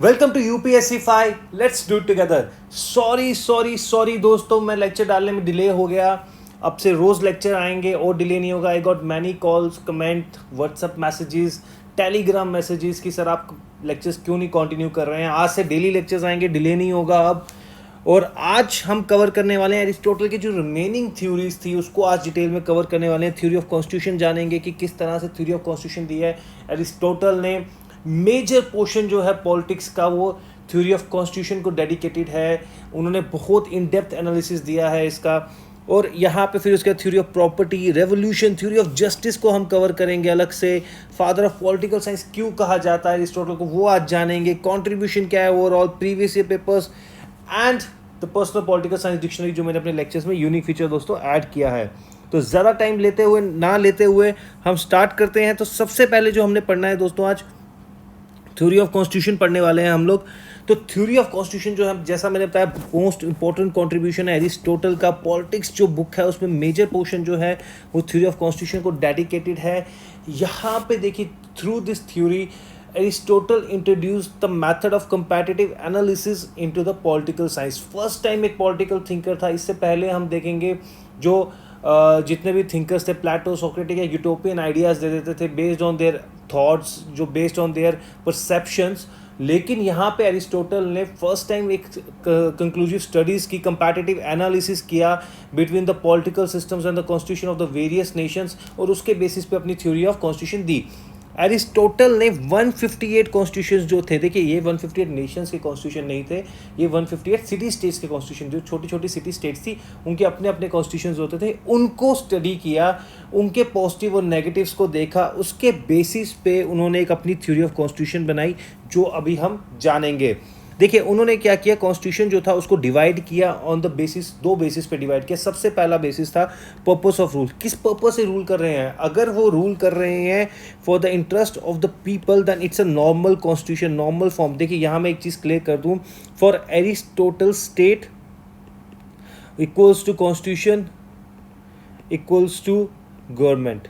Welcome to UPSC 5 let's do it together. Sorry दोस्तों, मैं lecture डालने में डिले हो गया। अब से रोज़ लेक्चर आएंगे और डिले नहीं होगा। I got many calls, comment, WhatsApp messages, Telegram messages कि सर आप लेक्चर्स क्यों नहीं कंटिन्यू कर रहे हैं। आज से डेली लेक्चर्स आएंगे, डिले नहीं होगा अब। और आज हम कवर करने वाले हैं एरिस्टोटल की जो रिमेनिंग थ्योरीज थी उसको आज डिटेल में कवर करने वाले हैं। थ्योरी ऑफ कॉन्स्टिट्यूशन जानेंगे कि किस तरह से थ्योरी ऑफ कॉन्स्टिट्यूशन दी है एरिस्टोटल ने। मेजर पोर्शन जो है पॉलिटिक्स का वो थ्योरी ऑफ कॉन्स्टिट्यूशन को डेडिकेटेड है। उन्होंने बहुत इन डेप्थ एनालिसिस दिया है इसका। और यहाँ पे फिर उसका theory of property, revolution, theory of justice को हम कवर करेंगे अलग से। फादर ऑफ पॉलिटिकल साइंस क्यों कहा जाता है एरिस्टोटल को, वो आज जानेंगे। कॉन्ट्रीब्यूशन क्या है overall, previous year papers and the personal political science dictionary जो मैंने अपने लेक्चर्स में यूनिक फीचर दोस्तों ऐड किया है। तो ज़्यादा टाइम लेते हुए हम स्टार्ट करते हैं। तो सबसे पहले जो हमने पढ़ना है दोस्तों, आज थ्योरी ऑफ कॉन्स्टिट्यूशन पढ़ने वाले हैं हम लोग। तो थ्योरी ऑफ कॉन्स्टिट्यूशन जो है, जैसा मैंने बताया, मोस्ट इंपॉर्टेंट कंट्रीब्यूशन है एरिस्टोटल का। पॉलिटिक्स जो बुक है उसमें मेजर पोर्शन जो है वो थ्योरी ऑफ कॉन्स्टिट्यूशन को डेडिकेटेड है। यहाँ पे देखिए, through this theory Aristotle introduce the method of comparative analysis into the political science. First time एक पॉलिटिकल थिंकर था। इससे पहले हम देखेंगे जो जितने भी थिंकर्स थे, प्लेटो, सोक्रेटिस, या यूटोपियन आइडियाज़ दे देते थे बेस्ड ऑन देयर थॉट्स, जो बेस्ड ऑन देयर परसेप्शंस। लेकिन यहाँ पे एरिस्टोटल ने फर्स्ट टाइम एक कंक्लूसिव स्टडीज़ की, कंपैरेटिव एनालिसिस किया between the political systems and the constitution of the various Nations, और उसके बेसिस पे अपनी theory of constitution the. Aristotle ने 158 कॉन्स्टिट्यूशन जो थे, देखिए ये 158 नेशंस के कॉन्स्टिट्यूशन नहीं थे, ये 158 सिटी स्टेट्स के कॉन्स्टिट्यूशन, जो छोटी छोटी सिटी स्टेट्स थी उनके अपने अपने कॉन्स्टिट्यूशन होते थे, उनको स्टडी किया, उनके पॉजिटिव और नेगेटिव्स को देखा। उसके बेसिस पे उन्होंने एक अपनी थ्योरी ऑफ कॉन्स्टिट्यूशन बनाई जो अभी हम जानेंगे। देखिए उन्होंने क्या किया, कॉन्स्टिट्यूशन जो था उसको डिवाइड किया ऑन द बेसिस, दो बेसिस पे डिवाइड किया। सबसे पहला बेसिस था पर्पस ऑफ रूल, किस पर्पस से रूल कर रहे हैं। अगर वो रूल कर रहे हैं for the interest of the people then it's a normal constitution, normal form. देखिए यहाँ मैं एक चीज़ क्लियर कर दूँ, for Aristotle state equals to constitution equals to government.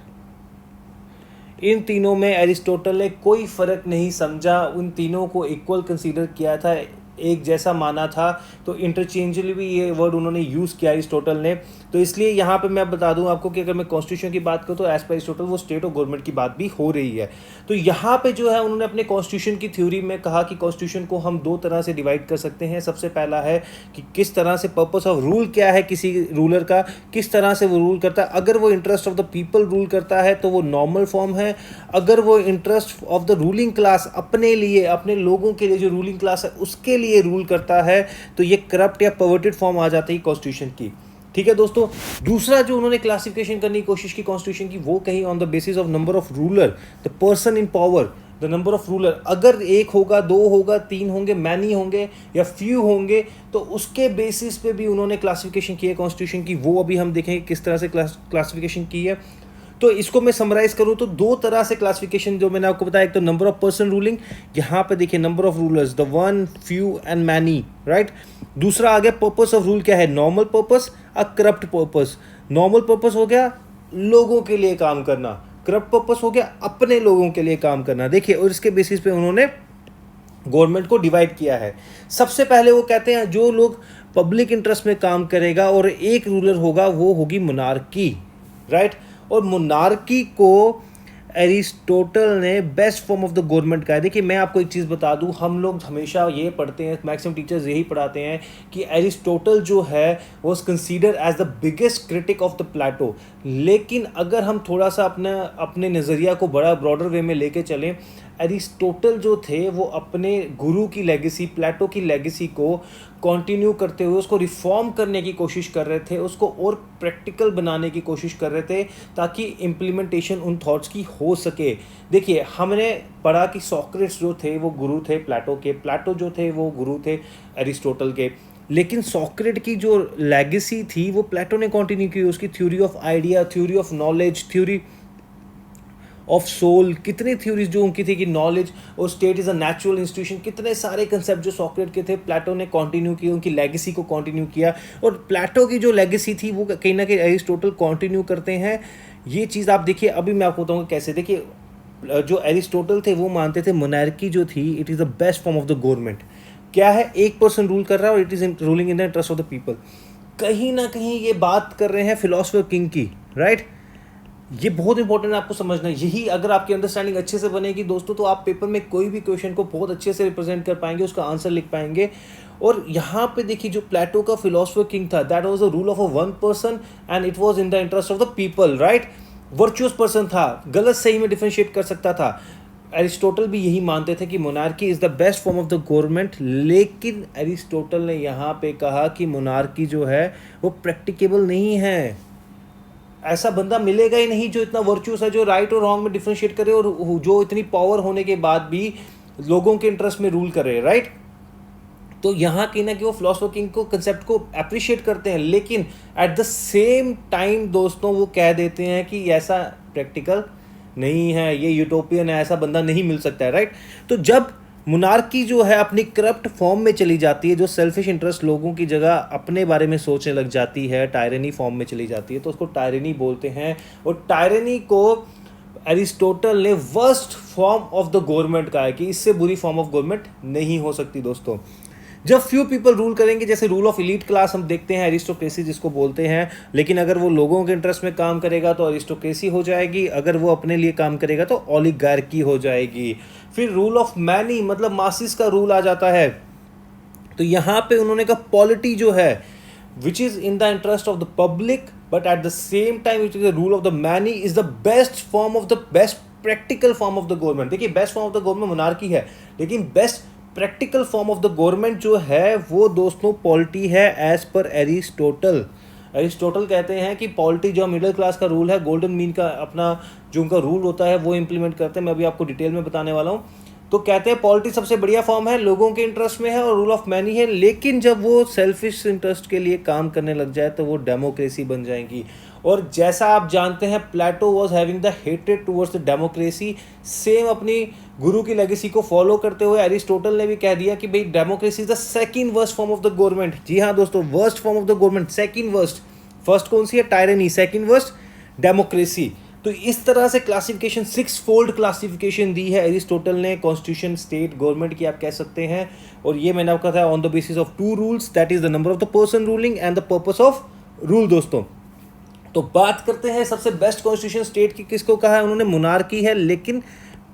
इन तीनों में एरिस्टोटल ने कोई फ़र्क नहीं समझा, उन तीनों को इक्वल कंसीडर किया था, एक जैसा माना था। तो इंटरचेंजली भी ये वर्ड उन्होंने यूज़ किया एरिस्टोटल ने। तो इसलिए यहाँ पे मैं बता दूँ आपको कि अगर मैं कॉन्स्टिट्यूशन की बात करूँ तो एज पर एरिस्टोटल वो स्टेट और गवर्नमेंट की बात भी हो रही है। तो यहाँ पे जो है उन्होंने अपने कॉन्स्टिट्यूशन की थ्योरी में कहा कि कॉन्स्टिट्यूशन को हम दो तरह से डिवाइड कर सकते हैं। सबसे पहला है कि किस तरह से पर्पस ऑफ रूल क्या है किसी रूलर का, किस तरह से वो रूल करता है। अगर वो interest of the people rule करता है तो वो नॉर्मल फॉर्म है। अगर वो interest of the ruling class, अपने लिए, अपने लोगों के लिए, जो रूलिंग क्लास है उसके लिए रूल करता है, तो ये करप्ट या परवर्टेड फॉर्म आ जाती है कॉन्स्टिट्यूशन की। ठीक है दोस्तों। दूसरा जो उन्होंने क्लासिफिकेशन करने की कोशिश की कॉन्स्टिट्यूशन की, वो कही on the basis of number of ruler, the person in power, the number of ruler. अगर एक होगा, दो होगा, तीन होंगे, मैनी होंगे या फ्यू होंगे, तो उसके बेसिस पे भी उन्होंने क्लासिफिकेशन की है कॉन्स्टिट्यूशन की। वो अभी हम देखेंगे किस तरह से क्लासिफिकेशन की है। तो इसको मैं समराइज करूं तो दो तरह से क्लासिफिकेशन जो मैंने आपको बताया, एक तो नंबर ऑफ पर्सन रूलिंग, यहाँ पे देखिए number of rulers, the one, few and many, right. दूसरा आ गया पर्पस ऑफ रूल क्या है, normal purpose, a corrupt purpose. Normal purpose हो गया लोगों के लिए काम करना, करप्ट पर्पस हो गया अपने लोगों के लिए काम करना। देखिए, और इसके बेसिस पे उन्होंने गवर्नमेंट को डिवाइड किया है। सबसे पहले वो कहते हैं जो लोग पब्लिक इंटरेस्ट में काम करेगा और एक रूलर होगा, वो होगी मोनार्की, राइट। और मोनार्की को एरिस्टोटल ने best form of the government का है। देखिए मैं आपको एक चीज़ बता दूं, हम लोग हमेशा ये पढ़ते हैं, मैक्सिमम टीचर्स यही पढ़ाते हैं कि एरिस्टोटल जो है was consider as the biggest critic of the Plato. लेकिन अगर हम थोड़ा सा अपने नज़रिया को बड़ा ब्रॉडर वे में लेके चलें, एरिस्टोटल जो थे वो अपने गुरु की लेगेसी, प्लेटो की लेगेसी को कंटिन्यू करते हुए उसको रिफॉर्म करने की कोशिश कर रहे थे, उसको और प्रैक्टिकल बनाने की कोशिश कर रहे थे ताकि इम्प्लीमेंटेशन उन थॉट्स की हो सके। देखिए हमने पढ़ा कि सोक्रेट्स जो थे वो गुरु थे प्लेटो के, प्लेटो जो थे वो गुरु थे एरिस्टोटल के। लेकिन सोक्रेट की जो लेगेसी थी वो प्लेटो ने कंटिन्यू की, उसकी theory of idea, theory of knowledge, theory of soul, कितनी थ्योरीज जो उनकी थी कि नॉलेज और state is a natural institution, कितने सारे कंसेप्ट जो सॉक्रेट के थे प्लेटो ने कंटिन्यू किए, उनकी लेगेसी को कंटिन्यू किया। और प्लेटो की जो लेगेसी थी वो कहीं ना कहीं एरिस्टोटल कंटिन्यू करते हैं। ये चीज़ आप देखिए, अभी मैं आपको बताऊंगा कैसे। देखिए जो एरिस्टोटल थे वो मानते थे मोनार्की जो थी it is the best form of the government. क्या है, एक पर्सन रूल कर रहा है और it is ruling in the interest of the people. कहीं ना कहीं ये बात कर रहे हैं फिलोसफर किंग की, राइट। ये बहुत इंपॉर्टेंट है आपको समझना। यही अगर आपकी अंडरस्टैंडिंग अच्छे से बनेगी दोस्तों, तो आप पेपर में कोई भी क्वेश्चन को बहुत अच्छे से रिप्रेजेंट कर पाएंगे, उसका आंसर लिख पाएंगे। और यहाँ पे देखिए जो प्लेटो का फिलोसफर किंग था, that was the rule of a one person and it was in the interest of the people, right. Virtuous person था, गलत सही में डिफरेंशिएट कर सकता था। एरिस्टोटल भी यही मानते थे कि monarchy is the best form of the government, लेकिन एरिस्टोटल ने यहाँ पे कहा कि मोनार्की जो है वो प्रैक्टिकेबल नहीं है। ऐसा बंदा मिलेगा ही नहीं जो इतना वर्चुअस है, जो राइट और रॉन्ग में डिफरेंशिएट करे और जो इतनी पावर होने के बाद भी लोगों के इंटरेस्ट में रूल करे, राइट। तो यहाँ कहीं ना कि वो फिलोसफर किंग को कंसेप्ट को अप्रिशिएट करते हैं, लेकिन एट द सेम टाइम दोस्तों वो कह देते हैं कि ऐसा प्रैक्टिकल नहीं है, ये यूटोपियन है, ऐसा बंदा नहीं मिल सकता है, राइट। तो जब मोनार्की जो है अपनी करप्ट फॉर्म में चली जाती है, जो सेल्फिश इंटरेस्ट लोगों की जगह अपने बारे में सोचने लग जाती है, टायरनी फॉर्म में चली जाती है, तो उसको टायरनी बोलते हैं। और टायरनी को एरिस्टोटल ने worst form of the government कहा है कि इससे बुरी फॉर्म ऑफ गवर्नमेंट नहीं हो सकती दोस्तों। जब फ्यू पीपल रूल करेंगे, जैसे रूल ऑफ इलीट क्लास हम देखते हैं, एरिस्टोक्रेसी जिसको बोलते हैं, लेकिन अगर वो लोगों के इंटरेस्ट में काम करेगा तो एरिस्टोक्रेसी हो जाएगी, अगर वो अपने लिए काम करेगा तो ओलिगार्की हो जाएगी। फिर रूल ऑफ मैनी मतलब मासिस का रूल आ जाता है। तो यहाँ पे उन्होंने कहा पॉलिटी जो है which is in the interest of the public but at the same time which is the rule of the many is the best form of the best practical form of the government. देखिए best form of the government monarchy है, लेकिन best practical form of the government जो है वो दोस्तों polity है as per Aristotle. Aristotle कहते हैं कि पॉलिटी जो मिडिल क्लास का रूल है, गोल्डन मीन का अपना जो उनका रूल होता है वो इंप्लीमेंट करते हैं। मैं अभी आपको डिटेल में बताने वाला हूँ। तो कहते हैं पॉलिटी सबसे बढ़िया फॉर्म है, लोगों के इंटरेस्ट में है और रूल ऑफ मैनी है, लेकिन जब वो सेल्फिश इंटरेस्ट के लिए काम करने लग जाए तो वो डेमोक्रेसी बन जाएंगी। और जैसा आप जानते हैं Plato was having the hatred towards the democracy, same अपनी गुरु की लेगेसी को फॉलो करते हुए एरिस्टोटल ने भी कह दिया कि भाई democracy is the second worst form of the government. जी हाँ दोस्तों, worst form of the government second worst. First कौन सी है? टायरनी। Second worst democracy. तो इस तरह से क्लासिफिकेशन, 6 फोल्ड क्लासिफिकेशन दी है एरिस्टोटल ने कॉन्स्टिट्यूशन स्टेट गवर्नमेंट की, आप कह सकते हैं। और ये मैंने आपको कहा on the basis of 2 rules, that is the number of the person ruling and the purpose of rule दोस्तों। तो बात करते हैं सबसे बेस्ट कॉन्स्टिट्यूशन स्टेट की, किसको कहा है उन्होंने? मोनार्की है, लेकिन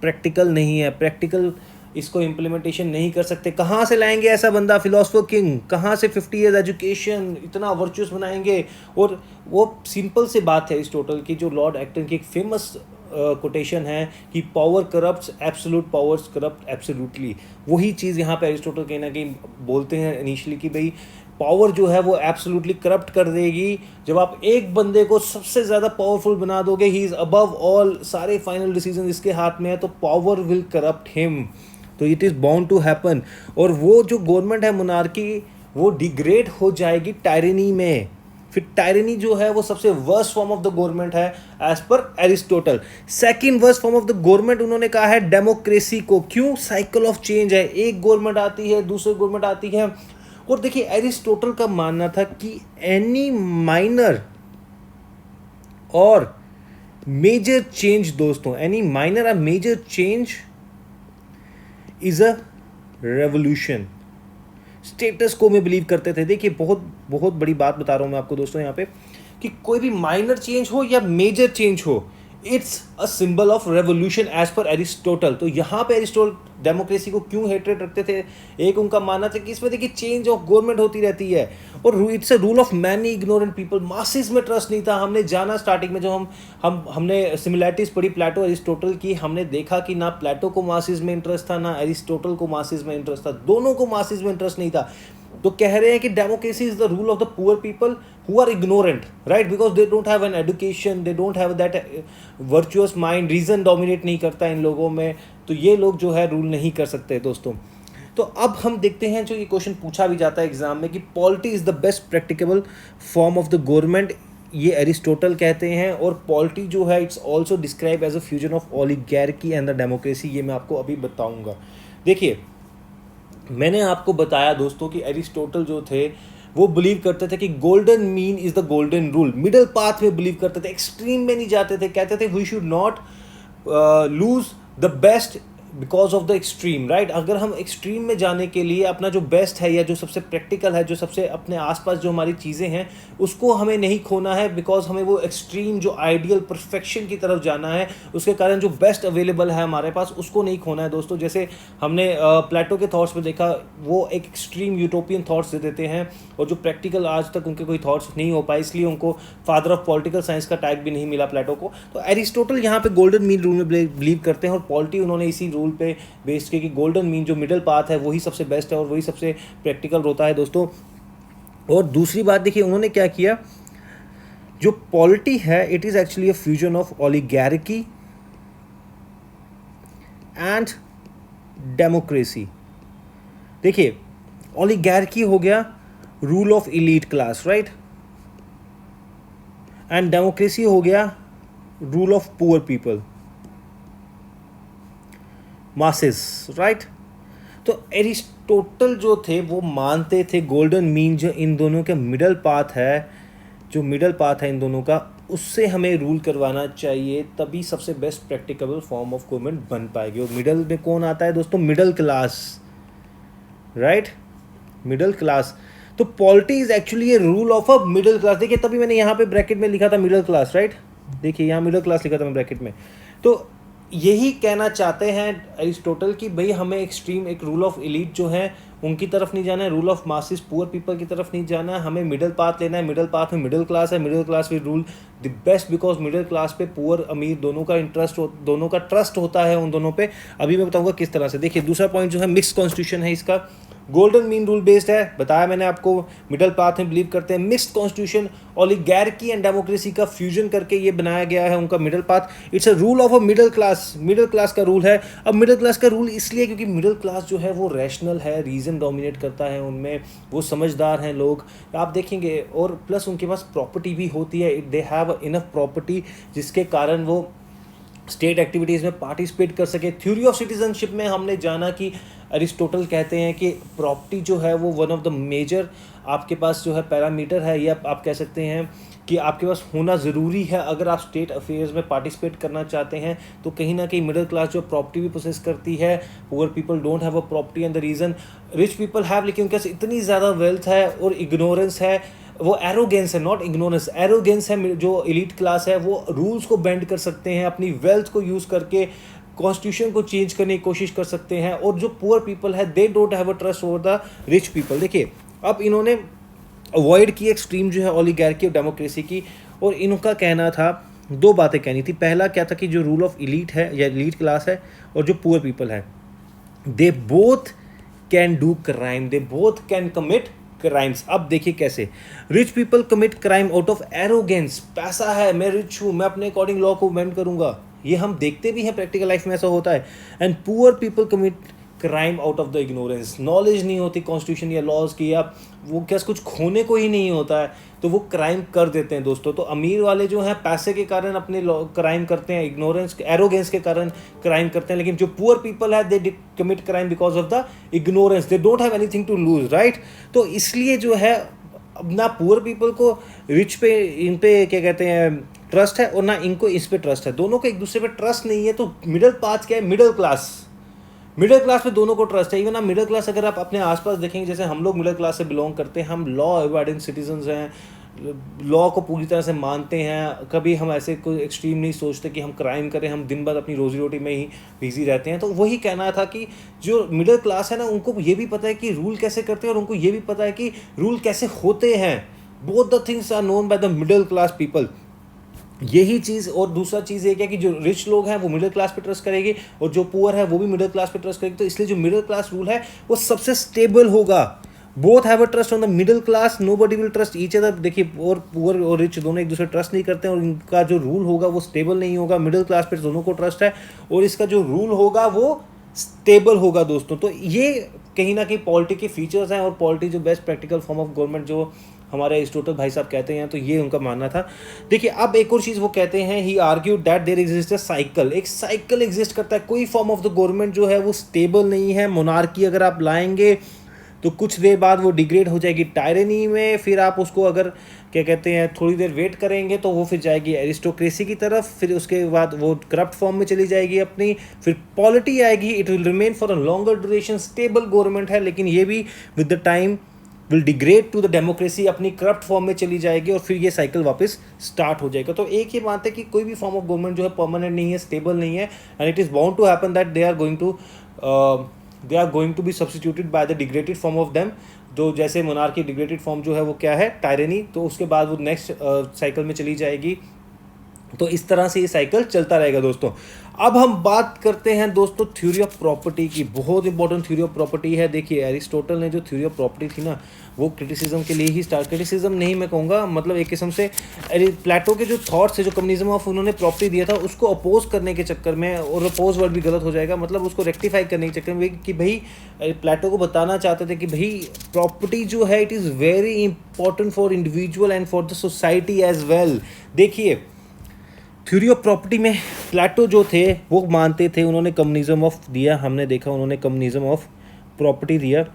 प्रैक्टिकल नहीं है, प्रैक्टिकल इसको इम्प्लीमेंटेशन नहीं कर सकते। कहाँ से लाएंगे ऐसा बंदा? Philosopher king. कहाँ से 50 ईयर्स एजुकेशन इतना वर्चुअस बनाएंगे? और वो सिंपल से बात है एरिस्टोटल की, जो लॉर्ड एक्टन की एक फेमस कोटेशन है कि power corrupts, absolute powers corrupt absolutely. वही चीज़ यहाँ पे एरिस्टोटल कहीं ना कहीं बोलते हैं इनिशियली कि भाई पावर जो है वो एब्सोल्युटली करप्ट कर देगी। जब आप एक बंदे को सबसे ज़्यादा पावरफुल बना दोगे, ही इज़ अबव ऑल, सारे फाइनल डिसीजन इसके हाथ में है, तो पावर विल करप्ट हिम। तो it is bound to happen. और वो जो गवर्नमेंट है मोनार्की, वो डिग्रेड हो जाएगी टायरनी में। फिर टायरनी जो है वो सबसे worst form of the government है as per Aristotle. Second worst form of the government उन्होंने कहा है डेमोक्रेसी को। क्यों? साइकिल ऑफ चेंज है, एक गवर्नमेंट आती है, दूसरी गवर्नमेंट आती है। और देखिए एरिस्टोटल का मानना था कि एनी माइनर और मेजर चेंज दोस्तों, एनी माइनर और major change is a revolution. Status quo में बिलीव करते थे। देखिए बहुत बहुत बड़ी बात बता रहा हूं मैं आपको दोस्तों यहाँ पे, कि कोई भी माइनर चेंज हो या मेजर चेंज हो, it's a symbol of revolution as per Aristotle. तो यहाँ पे एरिस्टोटल डेमोक्रेसी को क्यों हेट्रेड रखते थे? एक उनका मानना था कि इसमें देखिए चेंज ऑफ गवर्नमेंट होती रहती है और it's a rule of many ignorant people. Masses में ट्रस्ट नहीं था। हमने जाना स्टार्टिंग में, जब हमने सिमिलैरिटीज पढ़ी प्लेटो एरिस्टोटल की, हमने देखा कि ना प्लेटो को मासिस में इंटरेस्ट था, ना एरिस्टोटल को मासिस में इंटरेस्ट था, दोनों को मासिस में इंटरेस्ट नहीं था। तो कह रहे हैं कि democracy is the rule of the poor people who are ignorant, right, because they don't have an education, they don't have that virtuous mind, reason dominate नहीं करता इन लोगों में, तो ये लोग जो है रूल नहीं कर सकते दोस्तों। तो अब हम देखते हैं, जो ये क्वेश्चन पूछा भी जाता है एग्जाम में, कि polity is the best practicable form of the government, ये एरिस्टोटल कहते हैं। और पॉलिटी जो है it's also describe as a fusion of oligarchy and the democracy. ये मैं आपको अभी बताऊंगा। देखिए मैंने आपको बताया दोस्तों कि एरिस्टोटल जो थे वो बिलीव करते थे कि golden mean is the golden rule, middle path में बिलीव करते थे, एक्सट्रीम में नहीं जाते थे। कहते थे we should not lose the best because of the extreme, right. अगर हम एक्सट्रीम में जाने के लिए अपना जो बेस्ट है या जो सबसे प्रैक्टिकल है, जो सबसे अपने आसपास जो हमारी चीज़ें हैं उसको हमें नहीं खोना है, बिकॉज हमें वो एक्सट्रीम जो आइडियल परफेक्शन की तरफ जाना है, उसके कारण जो बेस्ट अवेलेबल है हमारे पास उसको नहीं खोना है दोस्तों। जैसे हमने प्लेटो के थॉट्स में देखा, वो एक एक्सट्रीम यूटोपियन थॉट्स दे देते हैं और जो प्रैक्टिकल आज तक उनके कोई थॉट्स नहीं हो पाए, इसलिए उनको फादर ऑफ पॉलिटिकल साइंस का टैग भी नहीं मिला प्लेटो को। तो एरिस्टोटल यहाँ पे गोल्डन मीन रूल में बिलीव करते हैं और पॉलिटी उन्होंने इसी रूल पे बेस्ड किया कि गोल्डन मीन जो मिडिल पाथ है वही सबसे बेस्ट है और वही सबसे प्रैक्टिकल होता है दोस्तों। और दूसरी बात देखिए उन्होंने क्या किया, जो पॉलिटी है it is actually a fusion of oligarchy and democracy. देखिए ओलिगार्की हो गया rule of elite class, right, and democracy हो गया rule of poor people, masses, right. तो एरिस्टोटल जो थे वो मानते थे गोल्डन मीन जो इन दोनों के मिडल पाथ है, जो मिडल पाथ है इन दोनों का, उससे हमें रूल करवाना चाहिए, तभी सबसे best practicable form of government बन पाएगी। और मिडल में कौन आता है दोस्तों, middle class, right, middle class. तो polity is actually a rule of a middle class. देखिए तभी मैंने यहाँ पे ब्रैकेट में लिखा था मिडल क्लास, राइट, देखिए यहाँ मिडल क्लास लिखा था मैं ब्रैकेट में। तो यही कहना चाहते हैं एरिस्टोटल कि भाई हमें एक्सट्रीम एक रूल ऑफ एलीट जो है उनकी तरफ नहीं जाना है, rule of masses poor people की तरफ नहीं जाना है, हमें मिडिल पाथ लेना है। मिडिल पाथ में मिडिल क्लास है, middle class will rule the best, because middle class पे पुअर अमीर दोनों का दोनों का ट्रस्ट होता है उन दोनों पे। अभी मैं बताऊंगा किस तरह से। देखिए दूसरा पॉइंट जो है मिक्स कॉन्स्टिट्यूशन है इसका, गोल्डन मीन रूल बेस्ड है, बताया मैंने आपको, मिडिल पाथ में बिलीव करते हैं। Mixed constitution oligarchy and democracy का फ्यूजन करके ये बनाया गया है उनका middle path. It's a rule of a middle class, middle class का रूल है। अब मिडिल क्लास का रूल इसलिए क्योंकि मिडिल क्लास जो है वो रैशनल है, रीजन डोमिनेट करता है उनमें, वो समझदार हैं लोग, आप देखेंगे, और प्लस उनके पास प्रॉपर्टी भी होती है, दे हैव इनफ प्रॉपर्टी जिसके कारण वो स्टेट एक्टिविटीज़ में पार्टिसिपेट कर सके। थ्योरी ऑफ सिटीजनशिप में हमने जाना कि अरिस्टोटल कहते हैं कि प्रॉपर्टी जो है वो वन ऑफ द मेजर आपके पास जो है पैरामीटर है, या आप कह सकते हैं कि आपके पास होना ज़रूरी है अगर आप स्टेट अफेयर्स में पार्टिसिपेट करना चाहते हैं। तो कहीं ना कहीं मिडिल क्लास जो प्रॉपर्टी भी प्रोसेस करती है, poor people don't have a property, and the reason rich people have, लेकिन उनके पास इतनी ज़्यादा वेल्थ है और इग्नोरेंस है, वो एरोगेंस है, नॉट इग्नोरेंस, एरोगेंस है। जो एलीट क्लास है वो रूल्स को बेंड कर सकते हैं, अपनी वेल्थ को यूज़ करके कॉन्स्टिट्यूशन को चेंज करने की कोशिश कर सकते हैं, और जो पुअर पीपल है दे don't have a trust over the rich people. देखिए अब इन्होंने अवॉइड की एक्सट्रीम जो है ओलिगार्की और डेमोक्रेसी की, और इनका कहना था, दो बातें कहनी थी। पहला क्या था कि जो रूल ऑफ इलीट है या एलीट क्लास है और जो पुअर पीपल है, they both can do crime, they both can commit crimes. अब देखिए कैसे, rich people commit crime out of arrogance, पैसा है, मैं रिच हूँ, मैं अपने अकॉर्डिंग लॉ को बेंड करूंगा, ये हम देखते भी हैं प्रैक्टिकल लाइफ में ऐसा होता है। And poor people commit crime out of the ignorance, knowledge नहीं होती कॉन्स्टिट्यूशन या लॉज की, या वो क्या कुछ खोने को ही नहीं होता है तो वो क्राइम कर देते हैं दोस्तों। तो अमीर वाले जो हैं पैसे के कारण अपने क्राइम करते हैं, इग्नोरेंस एरोगेंस के कारण क्राइम करते हैं, लेकिन जो पुअर पीपल है they commit crime because of the ignorance, they don't have anything to lose, right. तो इसलिए जो है ना पुअर पीपल को रिच पे, इन पे क्या कहते हैं ट्रस्ट है, और ना इनको इस पे ट्रस्ट है, दोनों को एक दूसरे पे ट्रस्ट नहीं है। तो मिडिल पाथ क्या है, मिडिल क्लास, मिडिल क्लास पे दोनों को ट्रस्ट है। इवन आप मिडिल क्लास अगर आप अपने आसपास देखेंगे, जैसे हम लोग मिडिल क्लास से बिलोंग करते हैं, हम लॉ अबाइडिंग सिटीजन्स हैं, लॉ को पूरी तरह से मानते हैं, कभी हम ऐसे कोई एक्सट्रीम नहीं सोचते कि हम क्राइम करें, हम दिन भर अपनी रोजी रोटी में ही बिजी रहते हैं। तो वही कहना था कि जो मिडिल क्लास है ना, उनको ये भी पता है कि रूल कैसे करते हैं और उनको ये भी पता है कि रूल कैसे होते हैं। Both the things are known by the middle class people. यही चीज़, और दूसरा चीज़ ये क्या कि जो रिच लोग हैं वो मिडिल क्लास पे ट्रस्ट करेंगे और जो पुअर है वो भी मिडिल क्लास पे ट्रस्ट करेंगे। तो इसलिए जो मिडिल क्लास रूल है वो सबसे स्टेबल होगा। Both have a trust on the middle class, nobody will trust each other. देखिए और पुअर और रिच दोनों एक दूसरे ट्रस्ट नहीं करते हैं, और इनका जो रूल होगा वो स्टेबल नहीं होगा। मिडिल क्लास पे दोनों को ट्रस्ट है और इसका जो रूल होगा वो स्टेबल होगा दोस्तों। तो ये कहीं ना कहीं पॉलिटी के फीचर्स हैं, और पॉलिटी जो best practical form of government जो हमारे एरिस्टोटल भाई साहब कहते हैं, तो ये उनका मानना था। देखिए अब एक और चीज़ वो कहते हैं, he argued that there exist a cycle, एक साइकिल एग्जिस्ट करता है, कोई फॉर्म ऑफ द गवर्नमेंट जो है वो स्टेबल नहीं है। मोनार्की अगर आप लाएंगे तो कुछ देर बाद वो डिग्रेड हो जाएगी टायरनी में, फिर आप उसको अगर क्या कहते हैं थोड़ी देर वेट करेंगे तो वो फिर जाएगी एरिस्टोक्रेसी की तरफ, फिर उसके बाद वो करप्ट फॉर्म में चली जाएगी अपनी, फिर पॉलिटी आएगी, it will remain for a longer duration, stable government है, लेकिन ये भी with the time will degrade to the democracy, अपनी करप्ट फॉर्म में चली जाएगी और फिर ये साइकिल वापस स्टार्ट हो जाएगा। तो एक ही बात है कि कोई भी फॉर्म ऑफ गवर्नमेंट जो है परमानेंट नहीं है, स्टेबल नहीं है, and it is bound to happen that they are going to be substituted by the degraded form of them. जो जैसे मोनार्की डिग्रेडेड फॉर्म जो है वो क्या है, टायरनी, तो उसके बाद वो नेक्स्ट साइकिल में चली जाएगी। तो इस तरह से ये साइकिल चलता रहेगा दोस्तों। अब हम बात करते हैं दोस्तों थ्योरी ऑफ प्रॉपर्टी की, बहुत इंपॉर्टेंट थ्योरी ऑफ प्रॉपर्टी है। देखिए एरिस्टोटल ने जो थ्योरी ऑफ प्रॉपर्टी थी ना, वो क्रिटिसिज्म के लिए ही स्टार्ट, क्रिटिसिज्म नहीं मैं कहूँगा, मतलब एक किस्म से प्लेटो के जो थॉट्स है, जो कम्युनिज्म ऑफ उन्होंने प्रॉपर्टी दिया था, उसको अपोज करने के चक्कर में, और अपोज वर्ड भी गलत हो जाएगा, मतलब उसको रेक्टिफाई करने के चक्कर में कि भाई प्लेटो को बताना चाहते थे कि भाई प्रॉपर्टी जो है it is very important for individual and for the society as well. देखिए थ्योरी ऑफ प्रॉपर्टी में प्लेटो जो थे वो मानते थे, उन्होंने कम्युनिज्म ऑफ दिया, हमने देखा उन्होंने कम्युनिज्म ऑफ प्रॉपर्टी दिया,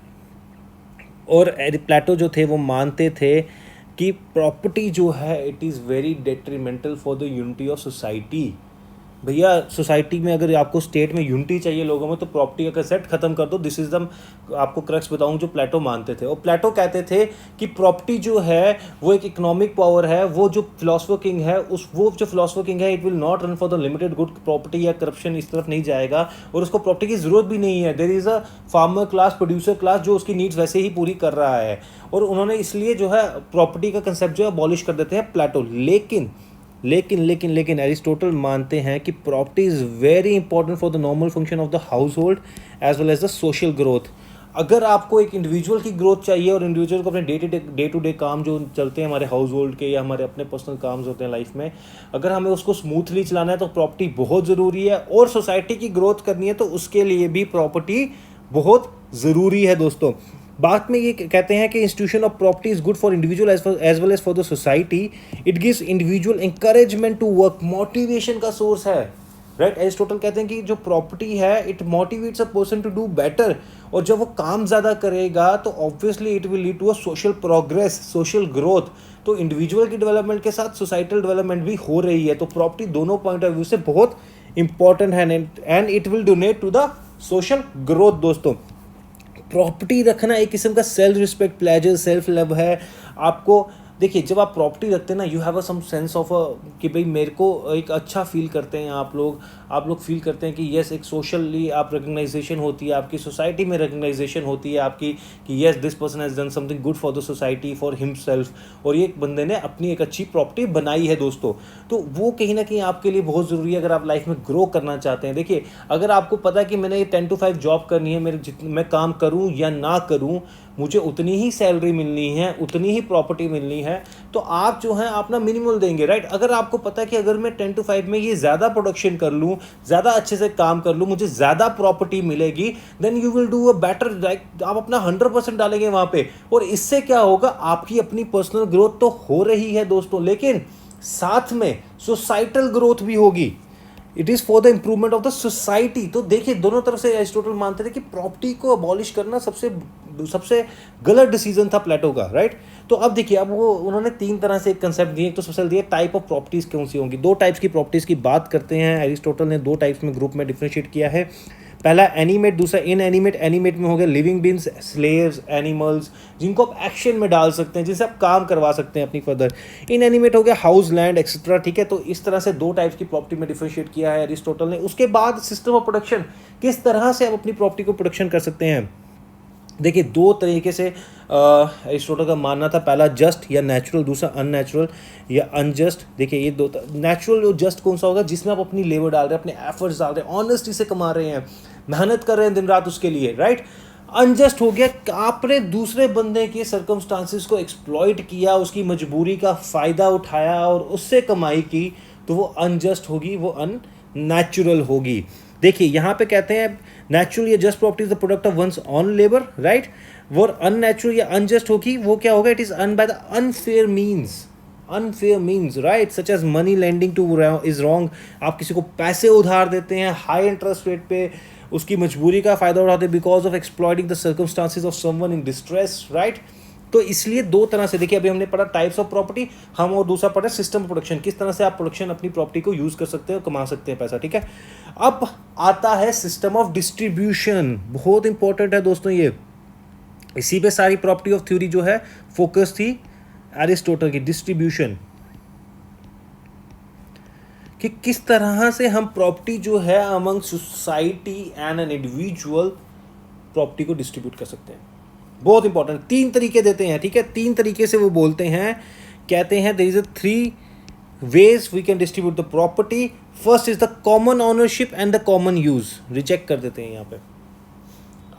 और प्लेटो जो थे वो मानते थे कि प्रॉपर्टी जो है it is very detrimental for the unity of society. भैया सोसाइटी में अगर आपको स्टेट में यूनिटी चाहिए लोगों में, तो प्रॉपर्टी का कंसेप्ट खत्म कर दो। दिस इज द आपको क्रक्स बताऊं जो प्लेटो मानते थे। और प्लेटो कहते थे कि प्रॉपर्टी जो है वो एक इकोनॉमिक पावर है, वो जो फिलोसफर किंग है वो जो फिलोसफर किंग है it will not run for the limited good, property या करप्शन इस तरफ नहीं जाएगा, और उसको प्रॉपर्टी की जरूरत भी नहीं है। There is a farmer class, producer class जो उसकी नीड्स वैसे ही पूरी कर रहा है, और उन्होंने इसलिए जो है प्रॉपर्टी का कंसेप्ट जो है अबॉलिश कर देते हैं प्लेटो। लेकिन एरिस्टोटल मानते हैं कि property is very important for the normal function of the household as well as the social growth. अगर आपको एक इंडिविजुअल की ग्रोथ चाहिए और इंडिविजुअल को अपने डे टू डे काम जो चलते हैं हमारे हाउस होल्ड के या हमारे अपने पर्सनल काम्स होते हैं लाइफ में, अगर हमें उसको स्मूथली चलाना है तो प्रॉपर्टी बहुत ज़रूरी है, और सोसाइटी की ग्रोथ करनी है तो उसके लिए भी प्रॉपर्टी बहुत ज़रूरी है दोस्तों। बाद में ये कहते हैं कि institution of property is good for individual as well as for the society, it gives individual encouragement to work, motivation का सोर्स है, राइट। एरिस्टोटल कहते हैं कि जो प्रॉपर्टी है it motivates a person to do better, और जब वो काम ज़्यादा करेगा तो obviously it will lead to a social progress, social growth. तो इंडिविजुअल की डेवलपमेंट के साथ सोसाइटल डेवलपमेंट भी हो रही है, तो प्रॉपर्टी दोनों पॉइंट ऑफ व्यू से बहुत इंपॉर्टेंट है, and it will donate to the social growth दोस्तों। प्रॉपर्टी रखना एक किस्म का self respect, pleasure, self love है। आपको देखिए जब आप प्रॉपर्टी रखते हैं ना, you have a some sense of कि भाई मेरे को एक अच्छा फील करते हैं आप लोग फील करते हैं कि यस एक सोशली आप रिकग्नाइजेशन होती है, आपकी सोसाइटी में रिकग्नाइजेशन होती है आपकी कि yes this person has done something good for the society, for himself, और ये बंदे ने अपनी एक अच्छी प्रॉपर्टी बनाई है दोस्तों। तो वो कहीं ना कहीं आपके लिए बहुत ज़रूरी है अगर आप लाइफ में ग्रो करना चाहते हैं। देखिए अगर आपको पता है कि मैंने ये 10 to 5 जॉब करनी है, मैं काम करूँ या ना करूँ मुझे उतनी ही सैलरी मिलनी है, उतनी ही प्रॉपर्टी मिलनी है, तो आप जो है अपना मिनिमल देंगे, राइट। अगर आपको पता है कि अगर मैं 10 to 5 में ये ज़्यादा प्रोडक्शन कर लूँ, ज़्यादा अच्छे से काम कर लूँ, मुझे ज़्यादा प्रॉपर्टी मिलेगी, then you will do a better, like आप अपना 100% डालेंगे वहाँ पे, और इससे क्या होगा आपकी अपनी पर्सनल ग्रोथ तो हो रही है दोस्तों, लेकिन साथ में सोसाइटल ग्रोथ भी होगी। It is for the improvement of the society. तो देखिए दोनों तरफ से एरिस्टोटल मानते थे कि प्रॉपर्टी को अबॉलिश करना सबसे गलत डिसीजन था प्लेटो का, राइट। तो अब देखिए अब वो उन्होंने 3 तरह से एक कंसेप्ट दिए। एक तो सबसे दिए टाइप ऑफ प्रॉपर्टीज़ कौन सी होंगी, 2 टाइप्स की प्रॉपर्टीज़ की बात करते हैं। एरिस्टोटल ने 2 टाइप्स में ग्रुप में डिफ्रेंशिएट किया है, पहला एनिमेट, दूसरा इन एनिमेट। एनिमेट में हो गया लिविंग बींग्स, स्लेव्स, एनिमल्स जिनको आप एक्शन में डाल सकते हैं, जिनसे आप काम करवा सकते हैं अपनी फर्दर। इन एनिमेट हो गया हाउस, लैंड एक्सेट्रा, ठीक है। तो इस तरह से 2 टाइप्स की प्रॉपर्टी में डिफ्रेंशिएट किया है एरिस्टोटल ने। उसके बाद सिस्टम ऑफ प्रोडक्शन, किस तरह से आप अपनी प्रॉपर्टी को प्रोडक्शन कर सकते हैं। देखिए 2 तरीके से एरिस्टोटल का मानना था, पहला जस्ट या नेचुरल, दूसरा अननेचुरल या अनजस्ट। देखिए ये 2 नेचुरल और जस्ट कौन सा होगा, जिसमें आप अपनी लेबर डाल रहे हैं, अपने एफर्ट्स डाल रहे हैं, ऑनेस्टी से कमा रहे हैं, मेहनत कर रहे हैं दिन रात उसके लिए, राइट। अनजस्ट हो गया आपने दूसरे बंदे के सर्कमस्टांसिस को एक्सप्लॉइट किया, उसकी मजबूरी का फ़ायदा उठाया और उससे कमाई की, तो वो अनजस्ट होगी, वो अननेचुरल होगी। देखिए यहाँ पे कहते हैं नेचुरल या just property is the product of one's own labour, right. वो अननेचुरल या अनजस्ट होगी, वो क्या होगा, it is earn by the unfair means, right, such as money lending too is wrong. आप किसी को पैसे उधार देते हैं हाई इंटरेस्ट रेट पे, उसकी मजबूरी का फ़ायदा उठाते हैं because of exploiting the circumstances of someone in distress, right. तो इसलिए दो तरह से देखिए, अभी हमने पढ़ा टाइप्स ऑफ प्रॉपर्टी, हम और दूसरा पढ़ा सिस्टम ऑफ प्रोडक्शन, किस तरह से आप प्रोडक्शन अपनी प्रॉपर्टी को यूज़ कर सकते हैं और कमा सकते हैं पैसा, ठीक है। अब आता है सिस्टम ऑफ डिस्ट्रीब्यूशन, बहुत इंपॉर्टेंट है दोस्तों ये। इसी पे सारी प्रॉपर्टी ऑफ थ्योरी जो है फोकस थी एरिस्टोटल की, डिस्ट्रीब्यूशन, कि किस तरह से हम प्रॉपर्टी जो है among society and an individual property को डिस्ट्रीब्यूट कर सकते हैं। बहुत इंपॉर्टेंट, 3 तरीके देते हैं, ठीक है। 3 तरीके से वो बोलते हैं, कहते हैं there is a 3 ways we can distribute the property. First is the common ownership and the common use. Reject कर देते हैं यहाँ पे।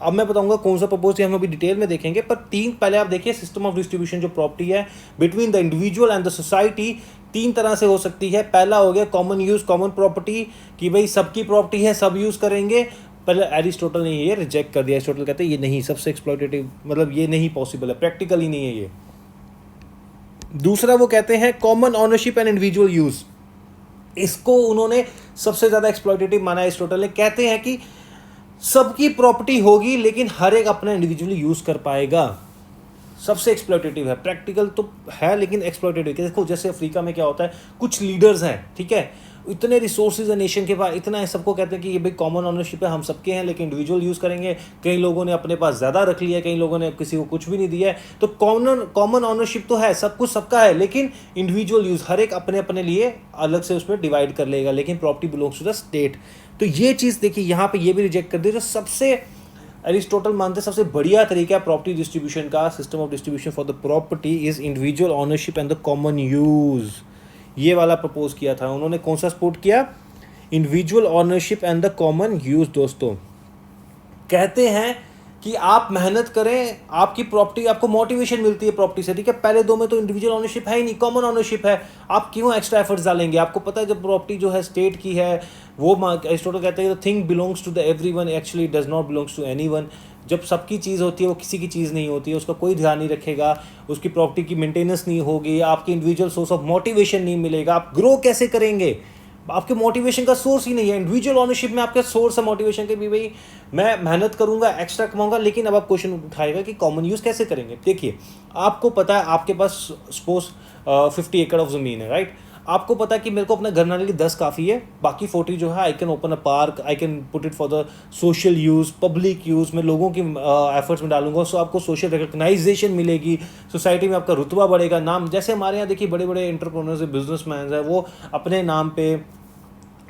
अब मैं बताऊंगा कौन सा प्रपोज हम अभी डिटेल में देखेंगे, पर 3 पहले आप देखिए सिस्टम ऑफ डिस्ट्रीब्यूशन जो प्रॉपर्टी है between the individual and the society 3 तरह से हो सकती है। पहला हो गया कॉमन यूज, कॉमन प्रॉपर्टी, कि भाई सबकी प्रॉपर्टी है, सब यूज करेंगे। पहले एरिस्टोटल ने ये रिजेक्ट कर दिया। एरिस्टोटल कहते हैं ये नहीं, सबसे एक्सप्लॉइटेटिव, मतलब ये नहीं पॉसिबल है, प्रैक्टिकल ही नहीं है ये। दूसरा वो कहते हैं common ownership and individual use, इसको उन्होंने सबसे ज्यादा एक्सप्लॉइटेटिव माना है। एरिस्टोटल ने कहते हैं कि सबकी प्रॉपर्टी होगी लेकिन हर एक अपना इंडिविजुअली यूज कर पाएगा, सबसे एक्सप्लॉइटेटिव है। प्रैक्टिकल तो है लेकिन एक्सप्लॉइटेटिव। देखो जैसे अफ्रीका में क्या होता है, कुछ लीडर्स हैं, ठीक है, इतने रिसोर्सेज है नेशन के पास, इतना है, सबको कहते हैं कि ये भाई कॉमन ऑनरशिप है, हम सबके हैं, लेकिन इंडिविजुअल यूज़ करेंगे। कई लोगों ने अपने पास ज़्यादा रख लिया है, कई लोगों ने किसी को कुछ भी नहीं दिया है। तो कॉमन ऑनरशिप तो है, सब कुछ सबका है, लेकिन इंडिविजुअल यूज़ हर एक अपने अपने लिए अलग से उसमें डिवाइड कर लेगा, लेकिन property belongs to the state. तो ये चीज़ देखिए यहाँ पे ये भी रिजेक्ट कर दी। जो सबसे एरिस्टोटल मानते सबसे बढ़िया तरीका प्रॉपर्टी डिस्ट्रीब्यूशन का, system of distribution for the property is individual ownership and the common use, ये वाला प्रपोज किया था उन्होंने। कौन सा सपोर्ट किया? Individual ownership and the common use. दोस्तों कहते हैं कि आप मेहनत करें, आपकी प्रॉपर्टी, आपको मोटिवेशन मिलती है प्रॉपर्टी से, ठीक है। पहले दो में तो इंडिविजुअल ऑनरशिप है ही नहीं, कॉमन ऑनरशिप है, आप क्यों एक्स्ट्रा एफर्ट्स डालेंगे? आपको पता है जब प्रॉपर्टी जो है स्टेट की है, वो एरिस्टोटल कहते हैं thing belongs to the everyone, actually does not belongs to anyone. जब सबकी चीज़ होती है वो किसी की चीज़ नहीं होती है, उसका कोई ध्यान नहीं रखेगा, उसकी प्रॉपर्टी की मेंटेनेंस नहीं होगी, आपकी इंडिविजुअल सोर्स ऑफ मोटिवेशन नहीं मिलेगा, आप ग्रो कैसे करेंगे? आपके मोटिवेशन का सोर्स ही नहीं है। इंडिविजुअल ऑनरशिप में आपका सोर्स है मोटिवेशन के भी, भाई मैं मेहनत करूंगा, एक्स्ट्रा कमाऊंगा, लेकिन अब आप क्वेश्चन उठाएगा कि कॉमन यूज़ कैसे करेंगे। देखिए आपको पता है आपके पास सपोज 50 एकड़ ऑफ ज़मीन है, राइट। आपको पता है कि मेरे को अपना घर बनाने के लिए 10 काफ़ी है, बाकी 40 जो है I can open a park, I can put it for the social use, public use, मैं लोगों की एफर्ट्स में डालूंगा, सो आपको सोशल रिकग्नाइजेशन मिलेगी, सोसाइटी में आपका रुतबा बढ़ेगा, नाम। जैसे हमारे यहाँ देखिए बड़े बड़े एंटरप्रेन्योर्स, बिजनेसमैन हैं, वो अपने नाम पे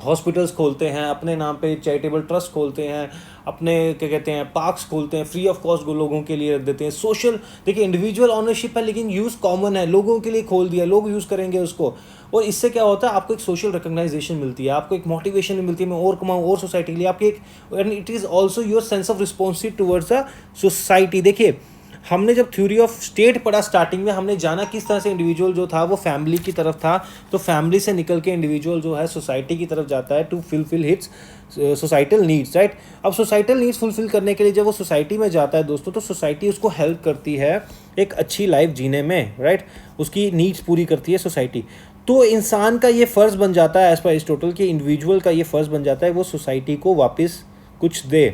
हॉस्पिटल्स खोलते हैं, अपने नाम पे चैरिटेबल ट्रस्ट खोलते हैं, अपने क्या कहते हैं पार्क्स खोलते हैं, फ्री ऑफ कॉस्ट लोगों के लिए रख देते हैं। सोशल देखिए इंडिविजुअल ऑनरशिप है लेकिन यूज़ कॉमन है, लोगों के लिए खोल दिया, लोग यूज़ करेंगे उसको, और इससे क्या होता है आपको एक सोशल रिकग्नाइजेशन मिलती है, आपको एक मोटिवेशन मिलती है, मैं और कमाऊँ और सोसाइटी के लिए, आपकी एक, and it is also your sense of responsibility towards the society. देखिए हमने जब थ्योरी ऑफ स्टेट पढ़ा स्टार्टिंग में, हमने जाना किस तरह से इंडिविजुअल जो था वो फैमिली की तरफ था, तो फैमिली से निकल के इंडिविजुअल जो है सोसाइटी की तरफ जाता है to fulfil its societal needs, right. अब सोसाइटल नीड्स फुलफिल करने के लिए जब वो सोसाइटी में जाता है दोस्तों, तो सोसाइटी उसको हेल्प करती है एक अच्छी लाइफ जीने में, राइट, उसकी नीड्स पूरी करती है सोसाइटी। तो इंसान का ये फ़र्ज़ बन जाता है एज पर एरिस्टोटल कि इंडिविजुअल का ये फ़र्ज़ बन जाता है वो सोसाइटी को वापस कुछ दे,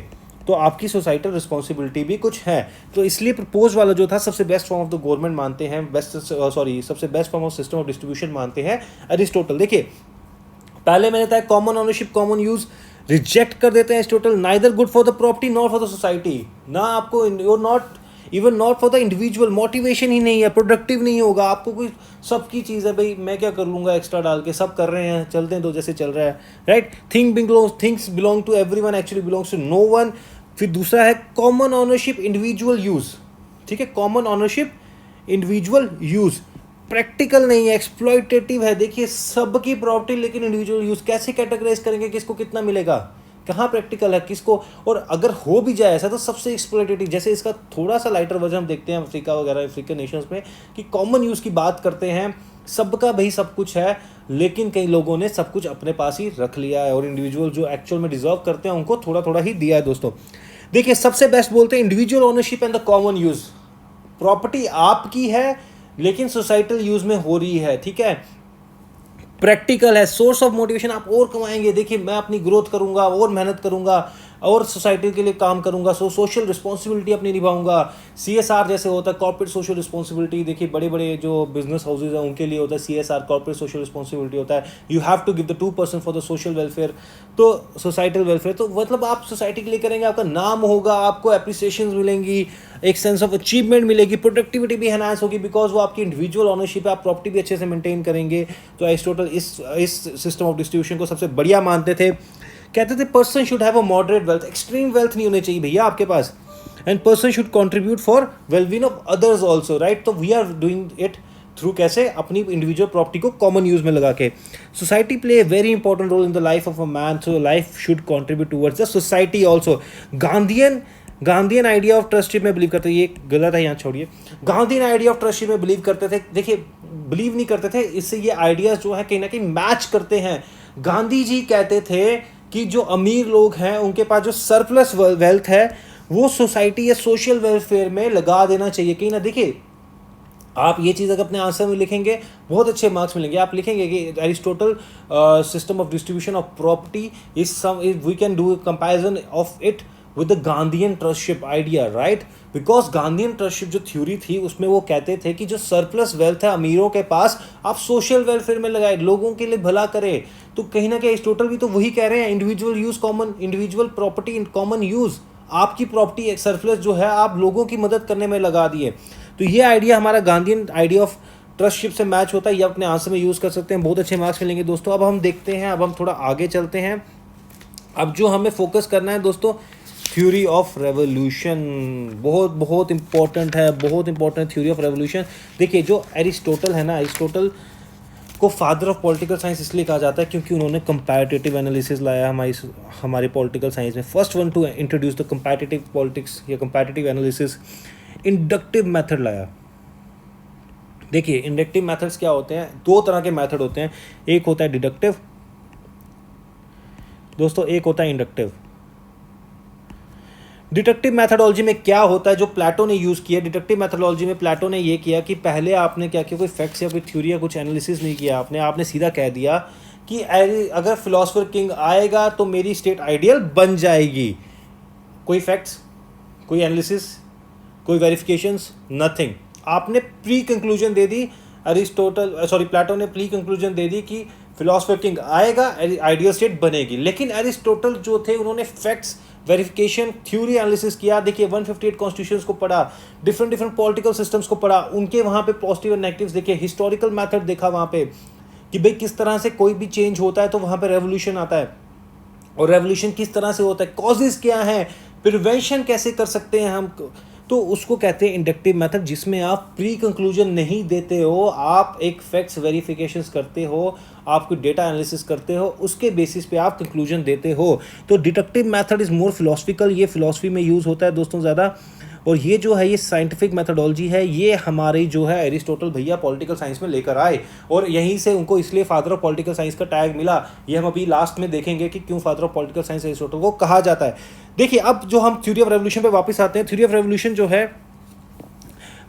तो आपकी सोसाइटल रिस्पॉन्सिबिलिटी भी कुछ है। तो इसलिए प्रपोज वाला जो था सबसे best form of the government मानते हैं, सबसे best form of system of distribution मानते हैं एरिस्टोटल। देखिए पहले मैंने बताया common ownership common use reject कर देते हैं Aristotle, neither good for the property not for the society, ना आपको और not even not for the individual, motivation ही नहीं है, प्रोडक्टिव नहीं होगा, आपको कोई सबकी चीज़ है, भाई मैं क्या कर लूँगा एक्स्ट्रा डाल के, सब कर रहे हैं, चलते हैं तो जैसे चल रहा है, right. Things belong to everyone, actually belongs to no one. फिर दूसरा है कॉमन ऑनरशिप इंडिविजुअल यूज़, ठीक है, common ownership individual use practical नहीं है, एक्सप्लॉइटेटिव है। देखिए सबकी प्रॉपर्टी लेकिन इंडिविजुअल यूज़, कैसे कैटेगराइज करेंगे, किसको कितना मिलेगा, कहाँ प्रैक्टिकल है किसको, और अगर हो भी जाए ऐसा तो सबसे एक्सप्लॉइटेटिव। जैसे इसका थोड़ा सा लाइटर वर्जन हम देखते हैं अफ्रीका वगैरह, अफ्रीकन नेशंस में, कि कॉमन यूज़ की बात करते हैं, सबका भाई सब कुछ है, लेकिन कई लोगों ने सब कुछ अपने पास ही रख लिया है, और इंडिविजुअल जो एक्चुअल में डिजर्व करते हैं उनको थोड़ा थोड़ा ही दिया है। दोस्तों देखिए सबसे बेस्ट बोलते हैं individual ownership and the common use, property आपकी है लेकिन सोसाइटल यूज़ में हो रही है, ठीक है, प्रैक्टिकल है, सोर्स ऑफ मोटिवेशन, आप और कमाएंगे। देखिए मैं अपनी ग्रोथ करूंगा और मेहनत करूंगा, और सोसाइटी के लिए काम करूंगा, सोशल रिस्पॉन्सिबिलिटी अपनी निभाऊंगा। CSR जैसे होता है कॉर्पोरेट सोशल रिस्पॉन्सिबिलिटी, देखिए बड़े बड़े जो बिजनेस हाउसेज हैं उनके लिए होता है CSR कॉर्पोरेट सोशल रिस्पॉन्सिबिलिटी होता है, you have to give the 2% for the social welfare, तो सोसाइटल वेलफेयर। तो मतलब आप सोसाइटी के लिए करेंगे, आपका नाम होगा, आपको अप्रिसिएशन मिलेंगी, एक सेंस ऑफ अचीवमेंट मिलेगी, प्रोडक्टिविटी भी एनहांस होगी बिकॉज वो आपकी इंडिविजुअल ऑनरशिप है, आप प्रॉपर्टी भी अच्छे से मेंटेन करेंगे। तो एरिस्टोटल इस सिस्टम ऑफ डिस्ट्रीब्यूशन को सबसे बढ़िया मानते थे। कहते थे person should have a moderate wealth, extreme wealth नहीं होनी चाहिए भैया आपके पास, and person should contribute for wellbeing of others also, right. तो we are doing it through कैसे, अपनी इंडिविजुअल प्रॉपर्टी को कॉमन यूज में लगा के। Society play a very important role in the life of a man, so life should contribute towards the society also. Gandhian idea of trusteeship में believe करते थे, ये गलत है यहाँ छोड़िए, गांधीयन आइडिया ऑफ ट्रस्टशिप में बिलीव करते थे। देखिए बिलीव नहीं करते थे, इससे ये आइडियाज जो है कहीं ना कहीं मैच करते हैं। गांधी जी कहते थे कि जो अमीर लोग हैं उनके पास जो सरप्लस वेल्थ है वो सोसाइटी या सोशल वेलफेयर में लगा देना चाहिए। कहीं ना देखिए आप ये चीज़ अगर अपने आंसर में लिखेंगे बहुत अच्छे मार्क्स मिलेंगे। आप लिखेंगे कि Aristotle system of distribution of property is some, we can do comparison of it with the Gandhian trusteeship idea, right. Because Gandhian trusteeship जो थ्योरी थी उसमें वो कहते थे कि जो सरप्लस वेल्थ है अमीरों के पास, आप सोशल वेलफेयर में लगाए, लोगों के लिए भला करें। तो कहीं ना कहीं एरिस्टोटल भी तो वही कह रहे हैं, individual use common, individual property in common use. आपकी प्रॉपर्टी एक सरप्लस जो है आप लोगों की मदद करने में लगा दिए। तो ये आइडिया हमारा गांधीयन आइडिया ऑफ ट्रस्टशिप से मैच होता है, ये अपने आंसर में यूज़ कर सकते हैं, बहुत अच्छे मार्क्स मिलेंगे दोस्तों। अब हम देखते हैं, अब हम थोड़ा आगे चलते हैं। अब जो हमें फोकस करना है दोस्तों, थ्योरी ऑफ रेवोल्यूशन, बहुत बहुत इंपॉर्टेंट है, बहुत इंपॉर्टेंट थ्योरी ऑफ रेवोल्यूशन। देखिए जो एरिस्टोटल है ना, एरिस्टोटल को फादर ऑफ पॉलिटिकल साइंस इसलिए कहा जाता है क्योंकि उन्होंने कंपैरेटिव एनालिसिस लाया हमारे पॉलिटिकल साइंस में। First one two introduce the comparative politics या कंपैरेटिव एनालिसिस, इंडक्टिव मेथड लाया। देखिए इंडक्टिव मेथड्स क्या होते हैं, दो तरह के मेथड होते हैं, एक होता है डिडक्टिव दोस्तों, एक होता है इंडक्टिव। डिडक्टिव मैथडोलॉजी में क्या होता है, जो प्लेटो ने यूज़ किया, डिडक्टिव मैथडोलॉजी में प्लेटो ने ये किया कि पहले आपने क्या किया, कोई फैक्ट्स या कोई थ्योरी या कुछ एनालिसिस नहीं किया आपने सीधा कह दिया कि अगर फिलोसफर किंग आएगा तो मेरी स्टेट आइडियल बन जाएगी। कोई फैक्ट्स, कोई एनालिसिस, कोई वेरिफिकेशंस, नथिंग। आपने प्री कंक्लूजन दे दी, प्लेटो ने प्री कंक्लूजन दे दी कि फिलोसफर किंग आएगा, आइडियल स्टेट बनेगी। लेकिन एरिस्टोटल जो थे उन्होंने फैक्ट्स, वेरिफिकेशन, थ्योरी एनालिसिस किया। देखिए 158 कॉन्स्टिट्यूशंस को पढ़ा, डिफरेंट पॉलिटिकल सिस्टम्स को पढ़ा, उनके वहाँ पे पॉजिटिव और नेगेटिव्स देखे, हिस्टोरिकल मेथड देखा वहाँ पे कि भाई किस तरह से कोई भी चेंज होता है तो वहाँ पे रेवोल्यूशन आता है, और रेवोल्यूशन किस तरह से होता है, कॉजेज क्या है, प्रिवेंशन कैसे कर सकते हैं हम, तो उसको कहते हैं इंडक्टिव मेथड, जिसमें आप प्री कंक्लूजन नहीं देते हो, आप एक फैक्ट्स वेरिफिकेशंस करते हो, आपको डेटा एनालिसिस करते हो, उसके बेसिस पे आप कंक्लूजन देते हो। तो deductive method is more philosophical, ये फिलोसफी में यूज़ होता है दोस्तों ज़्यादा। और ये जो है ये साइंटिफिक मेथडोलॉजी है, ये हमारी जो है एरिस्टोटल भैया पॉलिटिकल साइंस में लेकर आए, और यहीं से उनको इसलिए फादर ऑफ पॉलिटिकल साइंस का टैग मिला। ये हम अभी लास्ट में देखेंगे कि क्यों father of political science Aristotle को कहा जाता है। देखिए अब जो हम थ्योरी ऑफ रेवोल्यूशन पे वापस आते हैं, थ्योरी ऑफ रेवोल्यूशन जो है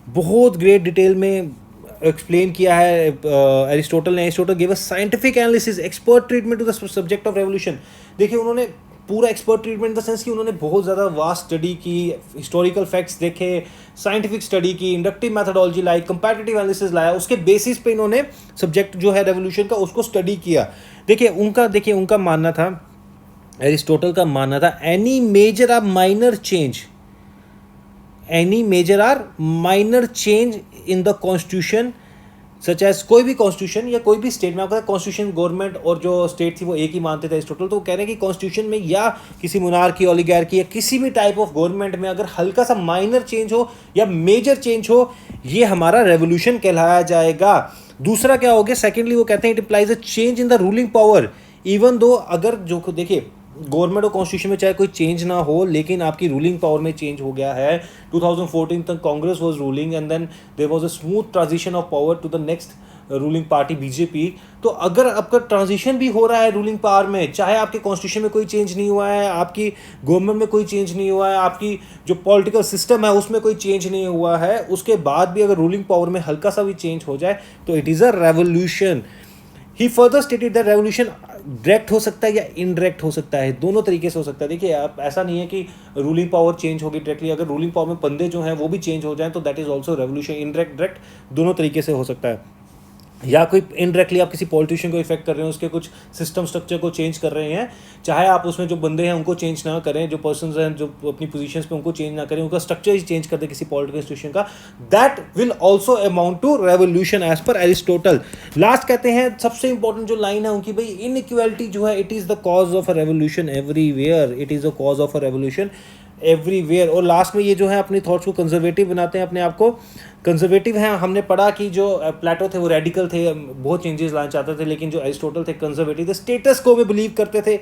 बहुत ग्रेट डिटेल में एक्सप्लेन किया है एरिस्टोटल ने। Aristotle give a scientific analysis, expert treatment to the subject of revolution. देखिए उन्होंने पूरा expert treatment in the sense कि उन्होंने बहुत ज़्यादा वास्ट स्टडी की, हिस्टोरिकल फैक्ट्स देखे, साइंटिफिक स्टडी की, इंडक्टिव मैथडोलॉजी लाई, कंपैरेटिव एनालिसिस लाया, उसके बेसिस पे इन्होंने सब्जेक्ट जो है रेवोल्यूशन का उसको स्टडी किया। देखिए उनका मानना था, एरिस्टोटल का मानना था, any major or minor change in the constitution such as, कोई भी कॉन्स्टिट्यूशन या कोई भी स्टेट में, आपका कॉन्स्टिट्यूशन गवर्नमेंट और जो स्टेट थी वो एक ही मानते थे एरिस्टोटल। तो वो कह रहे हैं कि कॉन्स्टिट्यूशन में या किसी मोनार्की, ओलिगार्की या किसी भी टाइप ऑफ गवर्नमेंट में अगर हल्का सा माइनर चेंज हो या मेजर चेंज हो, ये हमारा रेवोल्यूशन कहलाया जाएगा। दूसरा क्या हो गया, सेकेंडली वो कहते हैं it implies a change in the ruling power, even though अगर जो देखिए गवर्नमेंट और कॉन्स्टिट्यूशन में चाहे कोई चेंज ना हो, लेकिन आपकी रूलिंग पावर में चेंज हो गया है। 2014 तक Congress was ruling and then there was a smooth transition of power to the next ruling party BJP. तो अगर आपका ट्रांजिशन भी हो रहा है रूलिंग पावर में, चाहे आपके कॉन्स्टिट्यूशन में कोई चेंज नहीं हुआ है, आपकी गवर्नमेंट में कोई चेंज नहीं हुआ है, आपकी जो पॉलिटिकल सिस्टम है उसमें कोई चेंज नहीं हुआ है, उसके बाद भी अगर रूलिंग पावर में हल्का सा भी चेंज हो जाए तो it is a revolution. He further stated that revolution direct हो सकता है या इनडायरेक्ट हो सकता है, दोनों तरीके से हो सकता है। देखिए आप, ऐसा नहीं है कि रूलिंग पावर चेंज होगी डायरेक्टली, अगर रूलिंग पावर में बंदे जो हैं वो भी चेंज हो जाएं तो that is also revolution. Indirect direct दोनों तरीके से हो सकता है। या कोई इनडायरेक्टली आप किसी पॉलिटिशियन को इफेक्ट कर रहे हैं, उसके कुछ सिस्टम स्ट्रक्चर को चेंज कर रहे हैं, चाहे आप उसमें जो बंदे हैं उनको चेंज ना करें, जो पर्सन्स हैं जो अपनी पोजीशंस पे उनको चेंज ना करें, उनका स्ट्रक्चर ही चेंज कर दे किसी पॉलिटिकल इंस्टीट्यूशन का, that will also amount to revolution as per Aristotle. Last कहते हैं सबसे इंपॉर्टेंट जो लाइन है उनकी, भाई इनइक्वालिटी जो है it is the cause of a revolution everywhere, it is the cause of a revolution everywhere. और लास्ट में ये जो है अपने थॉट्स को कंजर्वेटिव बनाते हैं, अपने आप को कंजर्वेटिव हैं। हमने पढ़ा कि जो प्लेटो थे वो रेडिकल थे, बहुत चेंजेस लाना चाहते थे, लेकिन जो एरिस्टोटल थे कंजर्वेटिव थे, स्टेटस को भी बिलीव करते थे,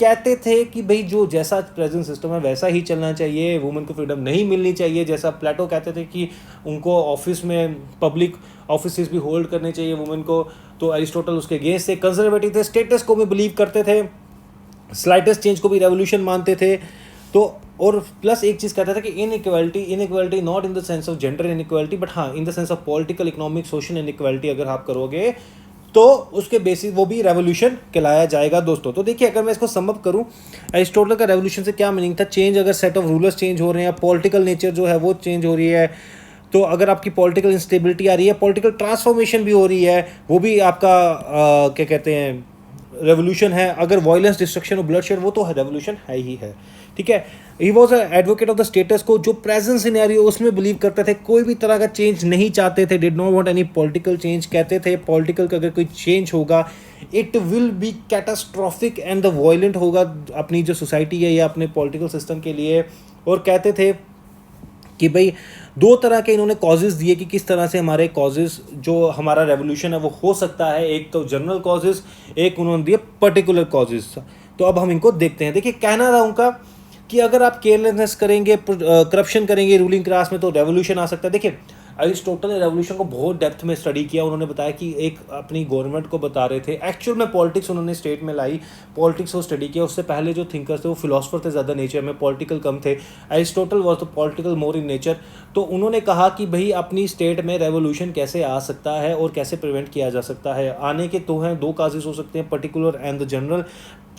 कहते थे कि भाई जो जैसा प्रेजेंट सिस्टम है वैसा ही चलना चाहिए, वुमेन को फ्रीडम नहीं मिलनी चाहिए। जैसा प्लेटो कहते थे कि उनको ऑफिस में पब्लिक ऑफिस भी होल्ड करने चाहिए वुमेन को, तो एरिस्टोटल उसके अगेंस्ट थे, कंजर्वेटिव थे, स्टेटस को भी बिलीव करते थे, स्लाइटेस्ट चेंज को भी रेवोल्यूशन मानते थे। तो और प्लस एक चीज़ कहता था कि inequality not in the sense of gender inequality, but हाँ in the sense of political economic social inequality अगर आप करोगे तो उसके बेसिस वो भी रेवोल्यूशन कहलाया जाएगा दोस्तों। तो देखिए अगर मैं इसको समअप करूं, एरिस्टोटल का रेवोल्यूशन से क्या मीनिंग था, चेंज, अगर सेट ऑफ रूलर्स चेंज हो रहे हैं, पॉलिटिकल नेचर जो है वो चेंज हो रही है, तो अगर आपकी पॉलिटिकल इंस्टेबिलिटी आ रही है, पॉलिटिकल ट्रांसफॉर्मेशन भी हो रही है, वो भी आपका क्या कहते हैं रेवोल्यूशन है। अगर वायलेंस, डिस्ट्रक्शन और ब्लड शेड, वो तो रेवोल्यूशन है ही है, ठीक है। He was advocate of the status को, जो प्रेजेंट सिनेरियो उसमें बिलीव करते थे, कोई भी तरह का चेंज नहीं चाहते थे, did not want any political change. कहते थे पॉलिटिकल का अगर कोई चेंज होगा it will B catastrophic and the violent होगा अपनी जो सोसाइटी है या अपने पॉलिटिकल सिस्टम के लिए। और कहते थे कि भाई दो तरह के इन्होंने कॉजेज़ दिए कि किस तरह से हमारे कॉजेज़ जो हमारा रेवोल्यूशन है वो हो सकता है, एक तो जनरल कॉजेज़, एक उन्होंने दिए पर्टिकुलर कॉजेज़। तो अब हम इनको देखते हैं। देखिए कहना था उनका कि अगर आप केयरलेसनेस करेंगे, करप्शन करेंगे रूलिंग क्लास में, तो रेवोल्यूशन आ सकता है। देखिए अरिस्टोटल ने रेवोल्यूशन को बहुत डेप्थ में स्टडी किया। उन्होंने बताया कि एक अपनी गवर्नमेंट को बता रहे थे, एक्चुअल में पॉलिटिक्स उन्होंने स्टेट में लाई, पॉलिटिक्स को स्टडी किया। उससे पहले जो थिंकर्स थे वो फिलोसफर थे ज़्यादा नेचर में, पॉलिटिकल कम थे। Aristotle was the political more in nature. तो उन्होंने कहा कि भाई अपनी स्टेट में रेवोल्यूशन कैसे आ सकता है और कैसे प्रिवेंट किया जा सकता है। आने के तो हैं दो काजेस हो सकते हैं, particular and the general.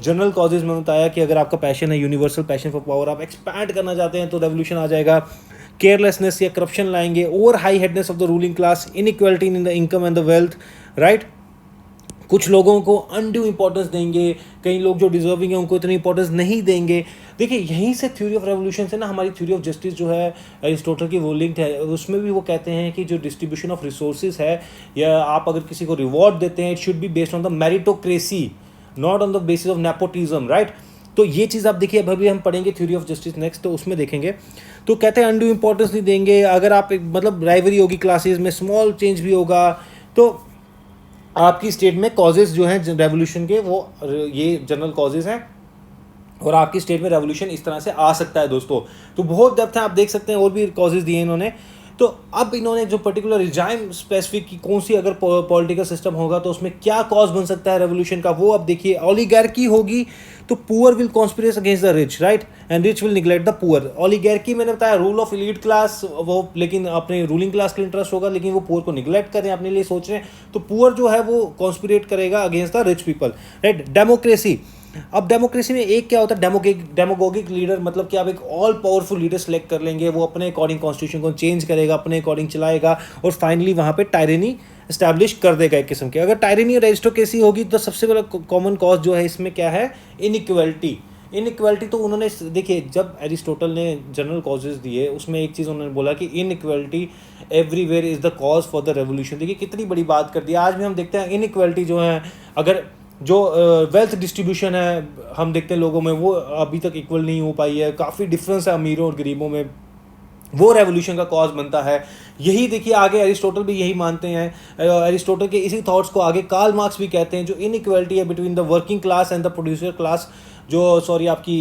General causes में बताया कि अगर आपका पैशन है यूनिवर्सल पैशन फॉर पावर, आप एक्सपैंड करना चाहते हैं तो रेवोल्यूशन आ जाएगा। केयरलेसनेस या करप्शन लाएंगे, over high headedness of the ruling class, inequality in the income and the wealth, right. कुछ लोगों को अनड्यू इंपॉर्टेंस देंगे, कई लोग जो डिजर्विंग है उनको इतनी इंपॉर्टेंस नहीं देंगे। देखिए यहीं से थ्योरी ऑफ रेवोल्यूशन से ना हमारी थ्योरी ऑफ जस्टिस जो है एरिस्टोटल की वो लिंक्ड है। उसमें भी वो कहते हैं कि जो डिस्ट्रीब्यूशन ऑफ रिसोर्सेज है, या आप अगर किसी को रिवॉर्ड देते हैं, it should be based on the meritocracy, not on the basis of nepotism, right. तो ये चीज़ आप देखिए, अभी हम पढ़ेंगे थ्योरी ऑफ जस्टिस नेक्स्ट, तो उसमें देखेंगे। तो कहते हैं अनड्यू इंपॉर्टेंस नहीं देंगे। अगर आप मतलब राइवरी होगी क्लासेस में, स्मॉल चेंज भी होगा, तो आपकी स्टेट में कॉजेज जो हैं रेवोल्यूशन के वो ये जनरल कॉजेज हैं, और आपकी स्टेट में रेवोल्यूशन इस तरह से आ सकता है दोस्तों। तो बहुत डेप्थ है, आप देख सकते हैं, और भी कॉजेज दिए इन्होंने। तो अब इन्होंने जो पर्टिकुलर रिजाइम स्पेसिफिक की कौन सी अगर पॉलिटिकल सिस्टम होगा तो उसमें क्या कॉज बन सकता है रेवोल्यूशन का, वो अब देखिए। ओलिगार्की होगी तो poor will conspirate against the rich, right, and rich will neglect the poor. Oligarchy मैंने बताया रूल ऑफ एलीट क्लास, वो लेकिन अपने रूलिंग क्लास के इंटरेस्ट होगा, लेकिन वो पुअर को निग्लेक्ट करें, अपने लिए सोच रहे हैं, तो पुअर जो है वो कॉन्स्पिरेट करेगा against the rich people, right. Democracy, अब डेमोक्रेसी में एक क्या होता है, डेमोगोगिक लीडर, मतलब कि आप एक ऑल पावरफुल लीडर सेलेक्ट कर लेंगे, वो अपने अकॉर्डिंग कॉन्स्टिट्यूशन को चेंज करेगा, अपने अकॉर्डिंग चलाएगा, और फाइनली वहाँ पे टायरेनी इस्टेब्लिश कर देगा एक किस्म की। अगर टायरेनी और एरिस्टोक्रेसी होगी तो सबसे बड़ा कॉमन कॉज जो है इसमें क्या है, इनइक्वालिटी। तो उन्होंने देखिए जब एरिस्टोटल ने जनरल कॉजेज दिए, उसमें एक चीज़ उन्होंने बोला कि inequality everywhere is the cause for the revolution. देखिए कितनी बड़ी बात कर दी। आज भी हम देखते हैं इनइक्वालिटी जो है, अगर जो वेल्थ डिस्ट्रीब्यूशन है हम देखते हैं लोगों में, वो अभी तक इक्वल नहीं हो पाई है, काफ़ी डिफरेंस है अमीरों और गरीबों में, वो रेवोल्यूशन का कॉज बनता है। यही देखिए आगे एरिस्टोटल भी यही मानते हैं। एरिस्टोटल के इसी थॉट्स को आगे कार्ल मार्क्स भी कहते हैं, जो इनइक्वालिटी है between the working class and the producer class, जो सॉरी आपकी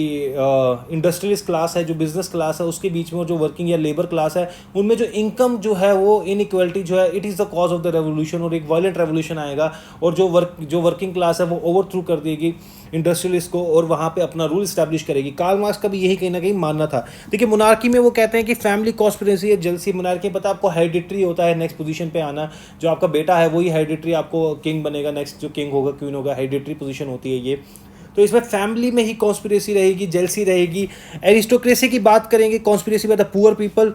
इंडस्ट्रियलिस्ट क्लास है, जो बिजनेस क्लास है, उसके बीच में जो वर्किंग या लेबर क्लास है, उनमें जो इनकम जो है वो इनइक्वालिटी जो है, it is the cause of the revolution, और एक वायलेंट रेवोल्यूशन आएगा और जो वर्किंग क्लास है वो ओवरथ्रू कर देगी इंडस्ट्रियलिस्ट को और वहाँ पे अपना रूल इस्टेब्लिश करेगी। कार्ल मार्क्स का भी यही कहीं ना कहीं मानना था। देखिए मोनार्की में वो कहते हैं कि फैमिली कॉन्स्पिरेसी है, जेलसी। मोनार्की पता है आपको हेरिडिटरी होता है नेक्स्ट पोजीशन पे आना, जो आपका बेटा है वही हेरिडिटरी आपको किंग बनेगा, नेक्स्ट जो किंग होगा क्वीन होगा, हेरिडिटरी पोजीशन होती है ये। तो इसमें फैमिली में ही कॉन्स्पिरेसी रहेगी, जेलसी रहेगी। एरिस्टोक्रेसी की बात करेंगे, conspiracy by the poor people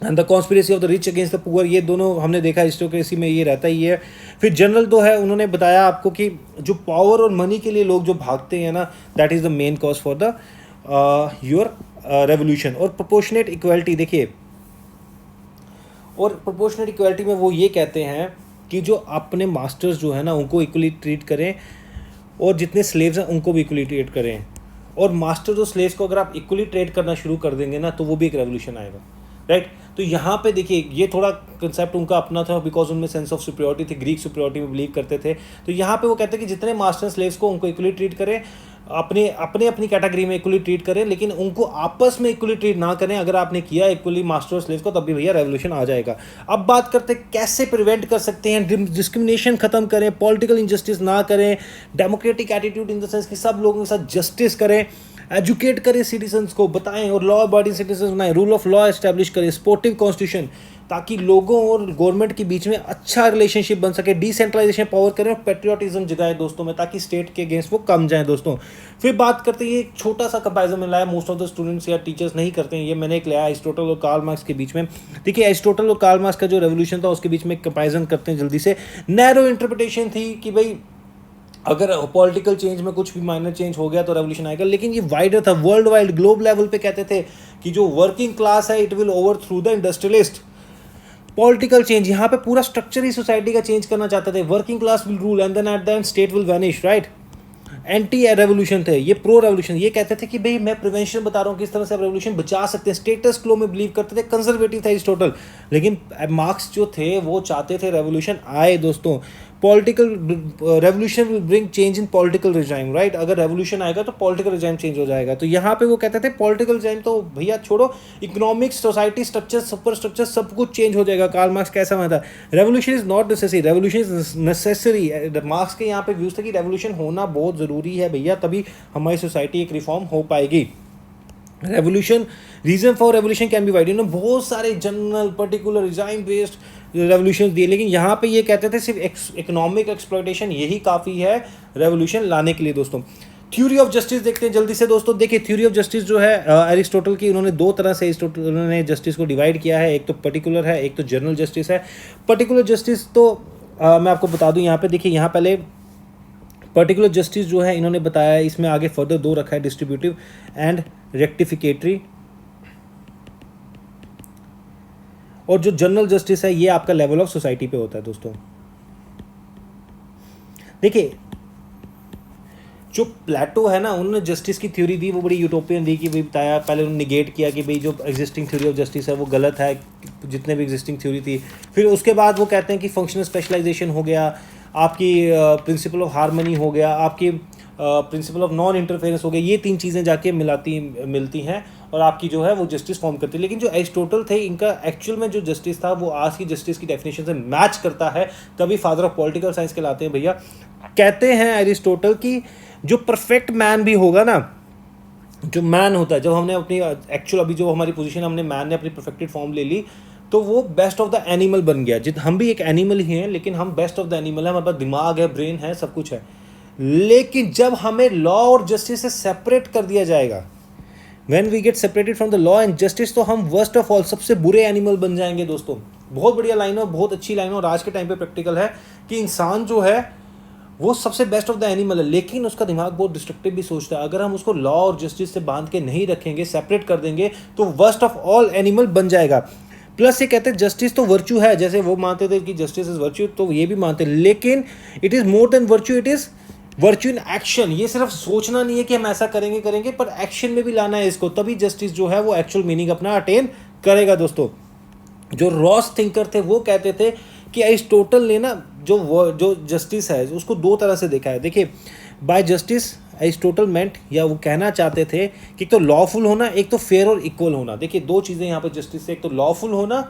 and the conspiracy of the rich against the poor, ये दोनों हमने देखा एरिस्टोक्रेसी में ये रहता ही है। फिर जनरल तो है, उन्होंने बताया आपको कि जो पावर और मनी के लिए लोग जो भागते हैं ना, that is the main cause for the your revolution. और प्रोपोर्शनेट इक्वालिटी देखिए, और प्रोपोर्शनेट इक्वालिटी में वो ये कहते हैं कि जो अपने मास्टर्स जो है ना उनको इक्वली ट्रीट करें, और जितने स्लेव्स हैं उनको भी इक्वली ट्रीट करें। और मास्टर और स्लेव्स को अगर आप इक्वली ट्रीट करना शुरू कर देंगे ना, तो वो भी एक रेवोल्यूशन आएगा, राइट। तो यहाँ पे देखिए ये थोड़ा कंसेप्ट उनका अपना था, बिकॉज उनमें सेंस ऑफ सुपरियॉरिटी थी, ग्रीक सुपरियॉरिटी में बिलीव करते थे। तो यहाँ पे वो कहते हैं कि जितने मास्टर स्लेव्स को उनको इक्वली ट्रीट करें, अपनी कैटेगरी में इक्वली ट्रीट करें, लेकिन उनको आपस में इक्वली ट्रीट ना करें। अगर आपने किया इक्वली मास्टर और स्लेव को, तब भी भैया रेवोल्यूशन आ जाएगा। अब बात करते हैं कैसे प्रिवेंट कर सकते हैं, डिस्क्रिमिनेशन खत्म करें, पॉलिटिकल इंजस्टिस ना करें, democratic attitude in the sense कि सब लोगों के साथ जस्टिस करें, एजुकेट करें सिटीजन्स को, बताएं और लॉ अबाइडिंग सिटीजन बनाएं, रूल ऑफ लॉ एस्टैब्लिश करें, स्पोर्टिव कॉन्स्टिट्यूशन, ताकि लोगों और गवर्नमेंट के बीच में अच्छा रिलेशनशिप बन सके, डिसेंट्रलाइजेशन पावर करें और पेट्रियोटिज्म जगाएं दोस्तों में, ताकि स्टेट के अगेंस्ट वो कम जाएं दोस्तों। फिर बात करते हैं, ये एक छोटा सा कंपैरिजन में लाया, मोस्ट ऑफ द स्टूडेंट्स या टीचर्स नहीं करते हैं, ये मैंने एक लिया एरिस्टोटल और कार्ल मार्क्स के बीच में। देखिए एरिस्टोटल और कार्ल मार्क्स का जो रेवोल्यूशन था उसके बीच में कंपैरिजन करते हैं जल्दी से। नैरो इंटरप्रिटेशन थी कि भाई अगर पॉलिटिकल चेंज में कुछ भी माइनर चेंज हो गया तो रेवोल्यूशन आएगा, लेकिन ये वाइडर था, वर्ल्ड वाइड ग्लोब लेवल पे कहते थे कि जो वर्किंग क्लास है it will overthrow the industrialist. Political change, यहाँ पे पूरा स्ट्रक्चर ही सोसाइटी का चेंज करना चाहते थे, working class will rule and then at the end state will vanish, right. Anti revolution थे, ये प्रो रेवोल्यूशन, ये कहते थे कि भाई मैं प्रिवेंशन बता रहा हूँ किस तरह से आप रेवोल्यूशन बचा सकते हैं। स्टेटस क्लो में बिलीव करते थे, कंजर्वेटिव था एरिस्टोटल, लेकिन मार्क्स जो थे वो चाहते थे रेवोल्यूशन आए दोस्तों। Political revolution will bring change in political regime, right. अगर रेवोल्यूशन आएगा तो पॉलिटिकल रिजाइम चेंज हो जाएगा। तो यहाँ पे वो कहते थे पॉलिटिकल रिजाइम तो भैया छोड़ो, economics, society structure, super structure सब कुछ चेंज हो जाएगा। कार्ल मार्क्स कैसा मानता है, revolution is not necessary, revolution is necessary. Marks के यहाँ पे व्यूज थे कि रेवोल्यूशन होना बहुत ज़रूरी है भैया, तभी हमारी सोसाइटी एक रिफॉर्म हो पाएगी। Revolution, reason for revolution can be wide, इन्होंने बहुत सारे general particular regime based revolution दिए, लेकिन यहाँ पे ये कहते थे सिर्फ इकोनॉमिक एक्सप्लॉयटेशन यही काफ़ी है रेवोल्यूशन लाने के लिए दोस्तों। थ्योरी ऑफ जस्टिस देखते हैं जल्दी से दोस्तों। देखिए थ्योरी ऑफ जस्टिस जो है एरिस्टोटल की, उन्होंने दो तरह से उन्होंने जस्टिस को डिवाइड किया है, एक तो पर्टिकुलर है, एक तो जनरल जस्टिस है। पर्टिकुलर जस्टिस तो मैं आपको बता दूं, यहाँ पे देखिए, यहाँ पहले पर्टिकुलर जस्टिस जो है इन्होंने बताया, इसमें आगे फर्दर दो रखा है, डिस्ट्रीब्यूटिव एंड रेक्टिफिकेटरी। और जो जनरल जस्टिस है ये आपका लेवल ऑफ सोसाइटी पे होता है दोस्तों। देखिए जो प्लेटो है ना, उन्होंने जस्टिस की थ्योरी दी, वो बड़ी यूटोपियन दी कि भाई बताया, पहले उन्होंने निगेट किया कि भाई जो एग्जिस्टिंग थ्योरी ऑफ जस्टिस है वो गलत है, जितने भी एग्जिस्टिंग थ्योरी थी। फिर उसके बाद वो कहते हैं कि फंक्शनल स्पेशलाइजेशन हो गया, आपकी प्रिंसिपल ऑफ हार्मनी हो गया, आपकी प्रिंसिपल ऑफ नॉन इंटरफेरेंस हो गया, ये तीन चीज़ें जाके मिलती हैं और आपकी जो है वो जस्टिस फॉर्म करती है। लेकिन जो एरिस्टोटल थे, इनका एक्चुअल में जो जस्टिस था वो आज की जस्टिस की डेफिनेशन से मैच करता है, तभी फादर ऑफ पॉलिटिकल साइंस कहलाते हैं भैया। कहते हैं एरिस्टोटल की जो परफेक्ट मैन भी होगा ना, जो मैन होता है, जब हमने अपनी एक्चुअल अभी जो हमारी पोजीशन हमने मैन ने अपनी परफेक्टेड फॉर्म ले ली, तो वो बेस्ट ऑफ द एनिमल बन गया। हम भी एक एनिमल ही हैं, लेकिन हम बेस्ट ऑफ द एनिमल है, हमारे पास दिमाग है, ब्रेन है, सब कुछ है। लेकिन जब हमें लॉ और जस्टिस से सेपरेट कर दिया जाएगा, when we get separated from the law and justice, तो हम वर्स्ट ऑफ ऑल, सबसे बुरे एनिमल बन जाएंगे दोस्तों। बहुत बढ़िया लाइन है, बहुत अच्छी लाइन है, और आज के टाइम पे प्रैक्टिकल है कि इंसान जो है वो सबसे बेस्ट ऑफ द एनिमल है, लेकिन उसका दिमाग बहुत डिस्ट्रक्टिव भी सोचता है। अगर हम उसको लॉ और जस्टिस से बांध के नहीं रखेंगे, सेपरेट कर देंगे, तो वर्स्ट ऑफ ऑल एनिमल बन जाएगा। प्लस ये कहते हैं जस्टिस तो वर्च्यू है, जैसे वो मानते थे कि जस्टिस इज वर्च्यू, तो ये भी मानते हैं, लेकिन it is more than virtue, it is virtue in action. ये सिर्फ सोचना नहीं है कि हम ऐसा करेंगे, पर एक्शन में भी लाना है इसको, तभी जस्टिस जो है वो एक्चुअल मीनिंग अपना अटेन करेगा दोस्तों। जो रॉस थिंकर थे वो कहते थे कि एरिस्टोटल ने ना जो जस्टिस है उसको दो तरह से देखा है। देखिए, बाय जस्टिस एरिस्टोटल मेंट या वो कहना चाहते थे कि एक तो लॉफुल होना, एक तो फेयर और इक्वल होना। देखिए दो चीज़ें यहाँ पे जस्टिस से, एक तो लॉफुल होना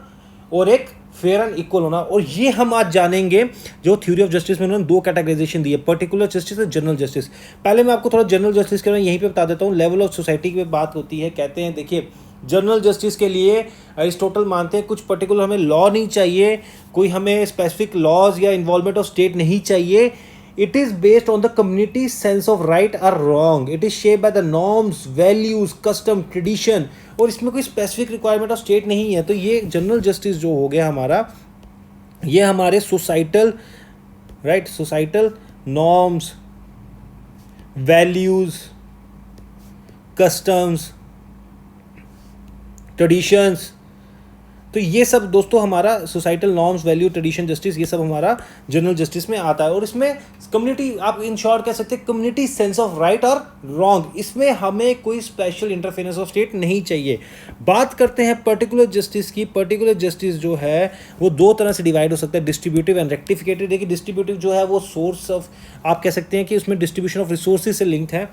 और एक फेयर एंड इक्वल होना। और ये हम आज जानेंगे जो थ्योरी ऑफ जस्टिस में उन्होंने दो कैटेगराइजेशन दी है, पर्टिकुलर जस्टिस और जनरल जस्टिस। पहले मैं आपको थोड़ा जनरल जस्टिस के बारे में यहीं पे बता देता हूँ। लेवल ऑफ सोसाइटी की बात होती है, कहते हैं देखिए जनरल जस्टिस के लिए अरिस्टोटल मानते हैं कुछ पर्टिकुलर हमें लॉ नहीं चाहिए, कोई हमें स्पेसिफिक लॉज या इन्वॉल्वमेंट ऑफ स्टेट नहीं चाहिए। It is based on the community's sense of right or wrong. It is shaped by the norms, values, custom, tradition. और इसमें कोई स्पेसिफिक रिक्वायरमेंट ऑफ स्टेट नहीं है। तो ये जनरल जस्टिस जो हो गया हमारा, ये हमारे societal right, societal norms, values, customs, traditions, तो ये सब दोस्तों हमारा societal norms, value, tradition, justice, ये सब हमारा जनरल जस्टिस में आता है। और इसमें कम्युनिटी, आप इन शॉर्ट कह सकते हैं कम्युनिटी सेंस ऑफ राइट और रॉन्ग, इसमें हमें कोई स्पेशल इंटरफेरेंस ऑफ स्टेट नहीं चाहिए। बात करते हैं पर्टिकुलर जस्टिस की। पर्टिकुलर जस्टिस जो है वो दो तरह से डिवाइड हो सकता है, डिस्ट्रीब्यूटिव एंड रेक्टिफिकेटिव। देखिए डिस्ट्रीब्यूटिव जो है वो सोर्स ऑफ, आप कह सकते हैं कि उसमें डिस्ट्रीब्यूशन ऑफ रिसोर्सेज से लिंक्ड है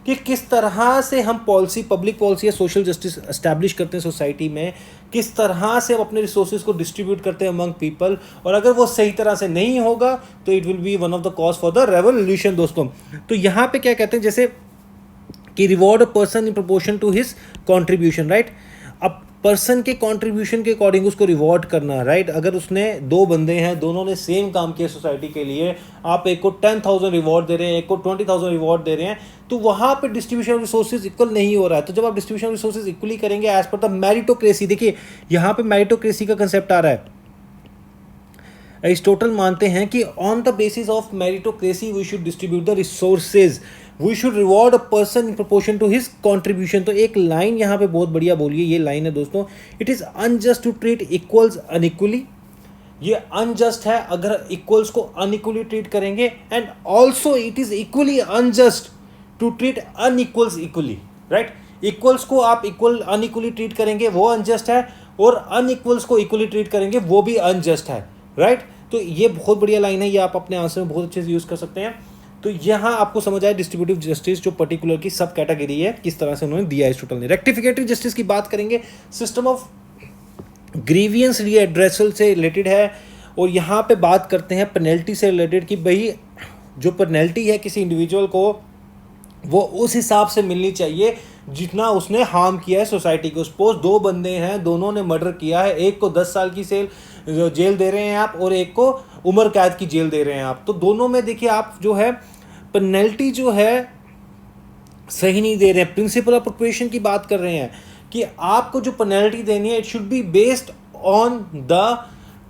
कि किस तरह से हम पॉलिसी, पब्लिक पॉलिसी या सोशल जस्टिस एस्टैब्लिश करते हैं सोसाइटी में, किस तरह से हम अपने रिसोर्सेज को डिस्ट्रीब्यूट करते हैं अमंग पीपल। और अगर वो सही तरह से नहीं होगा तो it will be one of the cause for the revolution दोस्तों। तो यहाँ पे क्या कहते हैं, जैसे कि reward a person in proportion to his contribution, right. अब पर्सन के कंट्रीब्यूशन के अकॉर्डिंग उसको रिवॉर्ड करना, राइट। अगर उसने दो बंदे हैं, दोनों ने सेम काम किया सोसाइटी के लिए, आप एक को 10,000 रिवॉर्ड दे रहे हैं, एक को 20,000 रिवॉर्ड दे रहे हैं, तो वहाँ पे डिस्ट्रीब्यूशन ऑफ रिसोर्सेज इक्वल नहीं हो रहा है। तो जब आप डिस्ट्रीब्यूशन ऑफ रिसोर्सेज इक्वली करेंगे एज पर द मेरिटोक्रेसी, देखिए यहाँ पे मेरिटोक्रेसी का कंसेप्ट आ रहा है। अरिस्टोटल मानते हैं कि on the basis of meritocracy we should distribute the resources, we should reward a person in proportion to his contribution. तो एक लाइन यहाँ पे बहुत बढ़िया बोली है, ये लाइन है दोस्तों, it is unjust to treat equals unequally. ये अनजस्ट है अगर इक्वल्स को अनइक्वली ट्रीट करेंगे, and also it is equally unjust to treat unequals equally, right. Equals को आप इक्वल अनइक्वली ट्रीट करेंगे वो अनजस्ट है, और अनइक्वल्स को इक्वली ट्रीट करेंगे वो भी अनजस्ट है, राइट। तो ये बहुत बढ़िया लाइन है, ये आप अपने आंसर में बहुत अच्छे से यूज कर सकते हैं। तो यहाँ आपको समझ आया डिस्ट्रीब्यूटिव जस्टिस जो पर्टिकुलर की सब कैटेगरी है, किस तरह से उन्होंने दिया एरिस्टोटल ने। रेक्टिफिकेटिव जस्टिस की बात करेंगे, सिस्टम ऑफ ग्रीवियंस रीएड्रेसल से रिलेटेड है। और यहाँ पे बात करते हैं पेनल्टी से रिलेटेड कि भाई जो पेनल्टी है किसी इंडिविजुअल को वो उस हिसाब से मिलनी चाहिए जितना उसने हार्म किया है सोसाइटी को। सपोज दो बंदे हैं, दोनों ने मर्डर किया है, एक को 10 साल की जेल दे रहे हैं आप, और एक को उम्र कैद की जेल दे रहे हैं आप। तो दोनों में देखिए आप जो है पेनल्टी जो है सही नहीं दे रहे हैं। प्रिंसिपल ऑफ प्रोपोर्शन की बात कर रहे हैं कि आपको जो पेनल्टी देनी है it should be based on the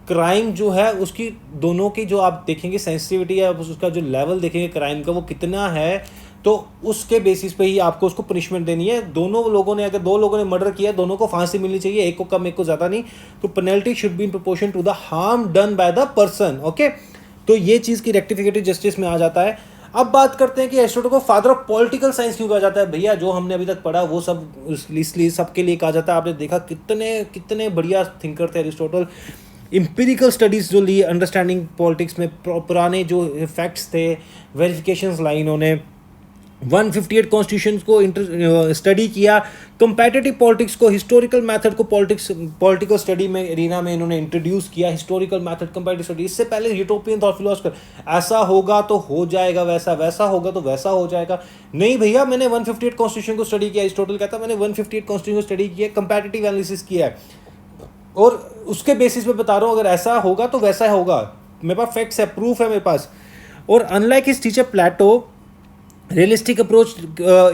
crime जो है उसकी, दोनों की जो आप देखेंगे सेंसिटिविटी है, उसका जो लेवल देखेंगे क्राइम का वो कितना है, तो उसके बेसिस पे ही आपको उसको पनिशमेंट देनी है। दोनों लोगों ने, अगर दो लोगों ने मर्डर किया, दोनों को फांसी मिलनी चाहिए, एक को कम एक को ज़्यादा नहीं। तो penalty should be in proportion to the harm done by the person, okay. तो ये चीज़ की रेक्टिफिकेटिव जस्टिस में आ जाता है। अब बात करते हैं कि एरिस्टोटल को फादर ऑफ पॉलिटिकल साइंस क्यों कहा जाता है। भैया जो हमने अभी तक पढ़ा वो सब इसलिए सबके लिए कहा जाता है। आपने देखा कितने बढ़िया थिंकर थे एरिस्टोटल। इम्पीरिकल स्टडीज़ जो ली अंडरस्टैंडिंग पॉलिटिक्स में, पुराने जो फैक्ट्स थे, वेरिफिकेशंस लाई इन्होंने, 158 कॉन्स्टिट्यूशन को स्टडी किया, कंपैटिटिव पॉलिटिक्स को, हिस्टोरिकल मेथड को पॉलिटिकल स्टडी में एरिना में इन्होंने इंट्रोड्यूस किया, हिस्टोरिकल मेथड, कंपैटिटिव स्टडी। इससे पहले यूटोपियन थॉट फिलोसफर, ऐसा होगा तो हो जाएगा वैसा, वैसा होगा तो वैसा हो जाएगा। नहीं भैया, मैंने 158 कॉन्स्टिट्यूशन को स्टडी किया, एरिस्टोटल कहता मैंने 158 कॉन्स्टिट्यूशन को स्टडी किया, कंपैटिटिव एनालिसिस किया है, और उसके बेसिस पे बता रहा हूँ अगर ऐसा होगा तो वैसा होगा। मेरे पास फैक्ट्स है, प्रूफ है मेरे पास। और अनलाइक हिज टीचर प्लेटो, रियलिस्टिक अप्रोच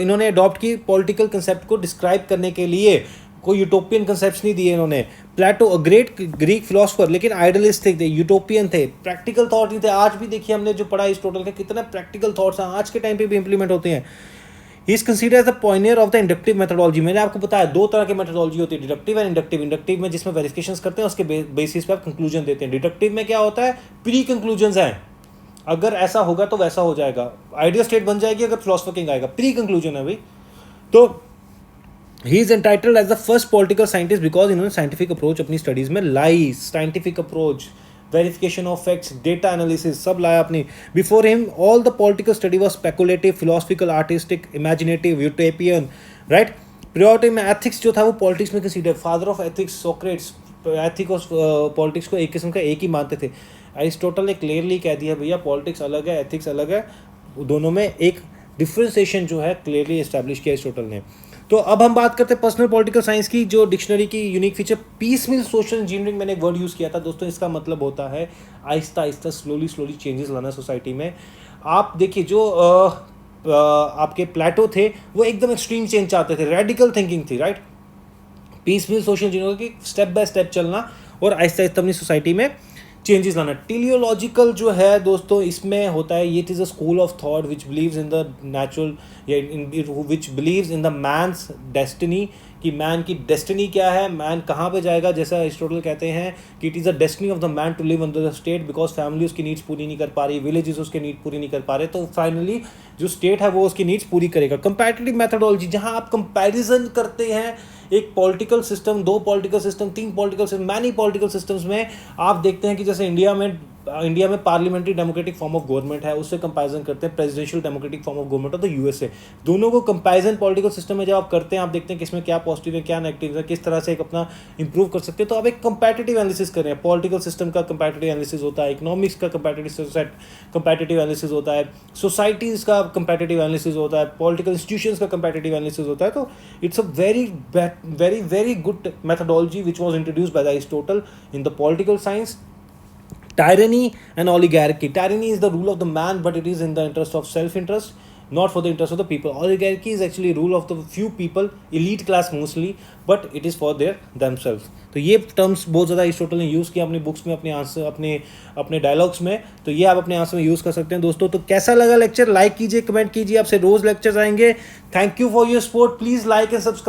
इन्होंने अडॉप्ट की पॉलिटिकल कंसेप्ट को डिस्क्राइब करने के लिए। कोई यूटोपियन कंसेप्ट नहीं दिए इन्होंने। प्लेटो अ ग्रेट ग्रीक फिलोसफर, लेकिन आइडियलिस्ट थे, यूटोपियन थे, प्रैक्टिकल थॉट नहीं थे। आज भी देखिए हमने जो पढ़ा एरिस्टोटल के, कितने प्रैक्टिकल थॉट्स हैं, आज के टाइम पे भी इंप्लीमेंट होते हैं। He is considered as the pioneer of the inductive methodology. मैंने आपको बताया दो तरह की मेथोडोलॉजी होती है, डिडक्टिव एंड इंडक्टिव। इंडक्टिव में जिसमें वेरिफिकेशंस करते हैं, उसके बेसिस पे आप कंक्लूजन देते हैं। डिडक्टिव में क्या होता है, प्री कंक्लूजन्स हैं, अगर ऐसा होगा तो वैसा हो जाएगा, आइडियल स्टेट बन जाएगी अगर फिलोसफर किंग आएगा, प्री कंक्लूजन है भाई। तो he is entitled as the first political scientist because इन्होंने साइंटिफिक अप्रोच अपनी स्टडीज में लाई। Scientific approach, verification of facts, data analysis सब लाया अपनी. Before him all the political study was speculative, philosophical, artistic, imaginative, utopian, right. Priority में ethics जो था वो पॉलिटिक्स में consider, father of ethics Socrates ethic और पॉलिटिक्स को एक किस्म का एक ही मानते थे. अरिस्टोटल ने क्लियरली कह दिया भैया पॉलिटिक्स अलग है, एथिक्स अलग है, दोनों में एक डिफ्रेंसिएशन जो है क्लियरली इस्टेब्लिश किया अरिस्टोटल ने. तो अब हम बात करते हैं पर्सनल पॉलिटिकल साइंस की, जो डिक्शनरी की यूनिक फीचर पीस मिल सोशल इंजीनियरिंग, मैंने एक वर्ड यूज़ किया था दोस्तों. इसका मतलब होता है आहिस्ता आहिस्ता स्लोली चेंजेस लाना सोसाइटी में. आप देखिए जो आपके प्लेटो थे वो एकदम एक्सट्रीम चेंज चाहते थे, रेडिकल थिंकिंग थी, राइट. पीस मिल सोशल इंजीनियरिंग की स्टेप बाय स्टेप चलना और आहिस्ता आहिस्ता अपनी सोसाइटी में चेंजेस लाना. टेलियोलॉजिकल जो है दोस्तों इसमें होता है, ये is a school of thought which believes in the natural, which believes in the man's destiny, कि मैन की डेस्टिनी क्या है, मैन कहाँ पे जाएगा. जैसा अरिस्टोटल कहते हैं कि it is the destiny of the man to live under the state, because family उसकी नीड्स पूरी नहीं कर पा रही, विलेजेस उसके नीड पूरी नहीं कर पा रहे, तो फाइनली जो स्टेट है वो उसकी नीड्स पूरी करेगा. कंपैरेटिव मेथडोलॉजी, जहाँ आप कंपैरिजन करते हैं एक पॉलिटिकल सिस्टम, दो पॉलिटिकल सिस्टम, तीन political system, many political systems में आप देखते हैं कि जैसे इंडिया में parliamentary democratic form of government है, उससे कंपैरिजन करते हैं presidential democratic form of government of the USA. दोनों को कंपैरिजन पॉलिटिकल सिस्टम में जब आप करते हैं, आप देखते हैं कि इसमें क्या पॉजिटिव है, क्या नेगेटिव है, किस तरह से एक अपना इंप्रूव कर सकते हैं. तो आप एक कंपैरेटिव एनालिसिस कर रहे हैं. पॉलिटिकल सिस्टम का कंपैरेटिव एनालिसिस होता है, इकोनॉमिक्स का कंपैरेटिव एनालिसिस होता है, सोसाइटीज़ का कंपैरेटिव एनालिसिस होता है, पॉलिटिकल इंस्टीट्यूशंस का कंपैरेटिव एनालिसिस होता है. तो it's a very good methodology which was introduced by Aristotle in the political science. Tyranny and oligarchy. Tyranny is the rule of the man, but it is in the interest of self-interest, not for the interest of the people. Oligarchy is actually rule of the few people, elite class mostly, but it is for their themselves. तो ये terms बहुत ज़्यादा Aristotle ने use किया अपनी books में, अपने answer, अपने डायलॉग्स में. तो ये आप अपने आंसर में यूज़ कर सकते हैं दोस्तों. तो कैसा लगा लेक्चर, लाइक कीजिए, कमेंट कीजिए, आपसे रोज़ लेक्चर्स आएंगे. Thank you for your support. Please like and subscribe.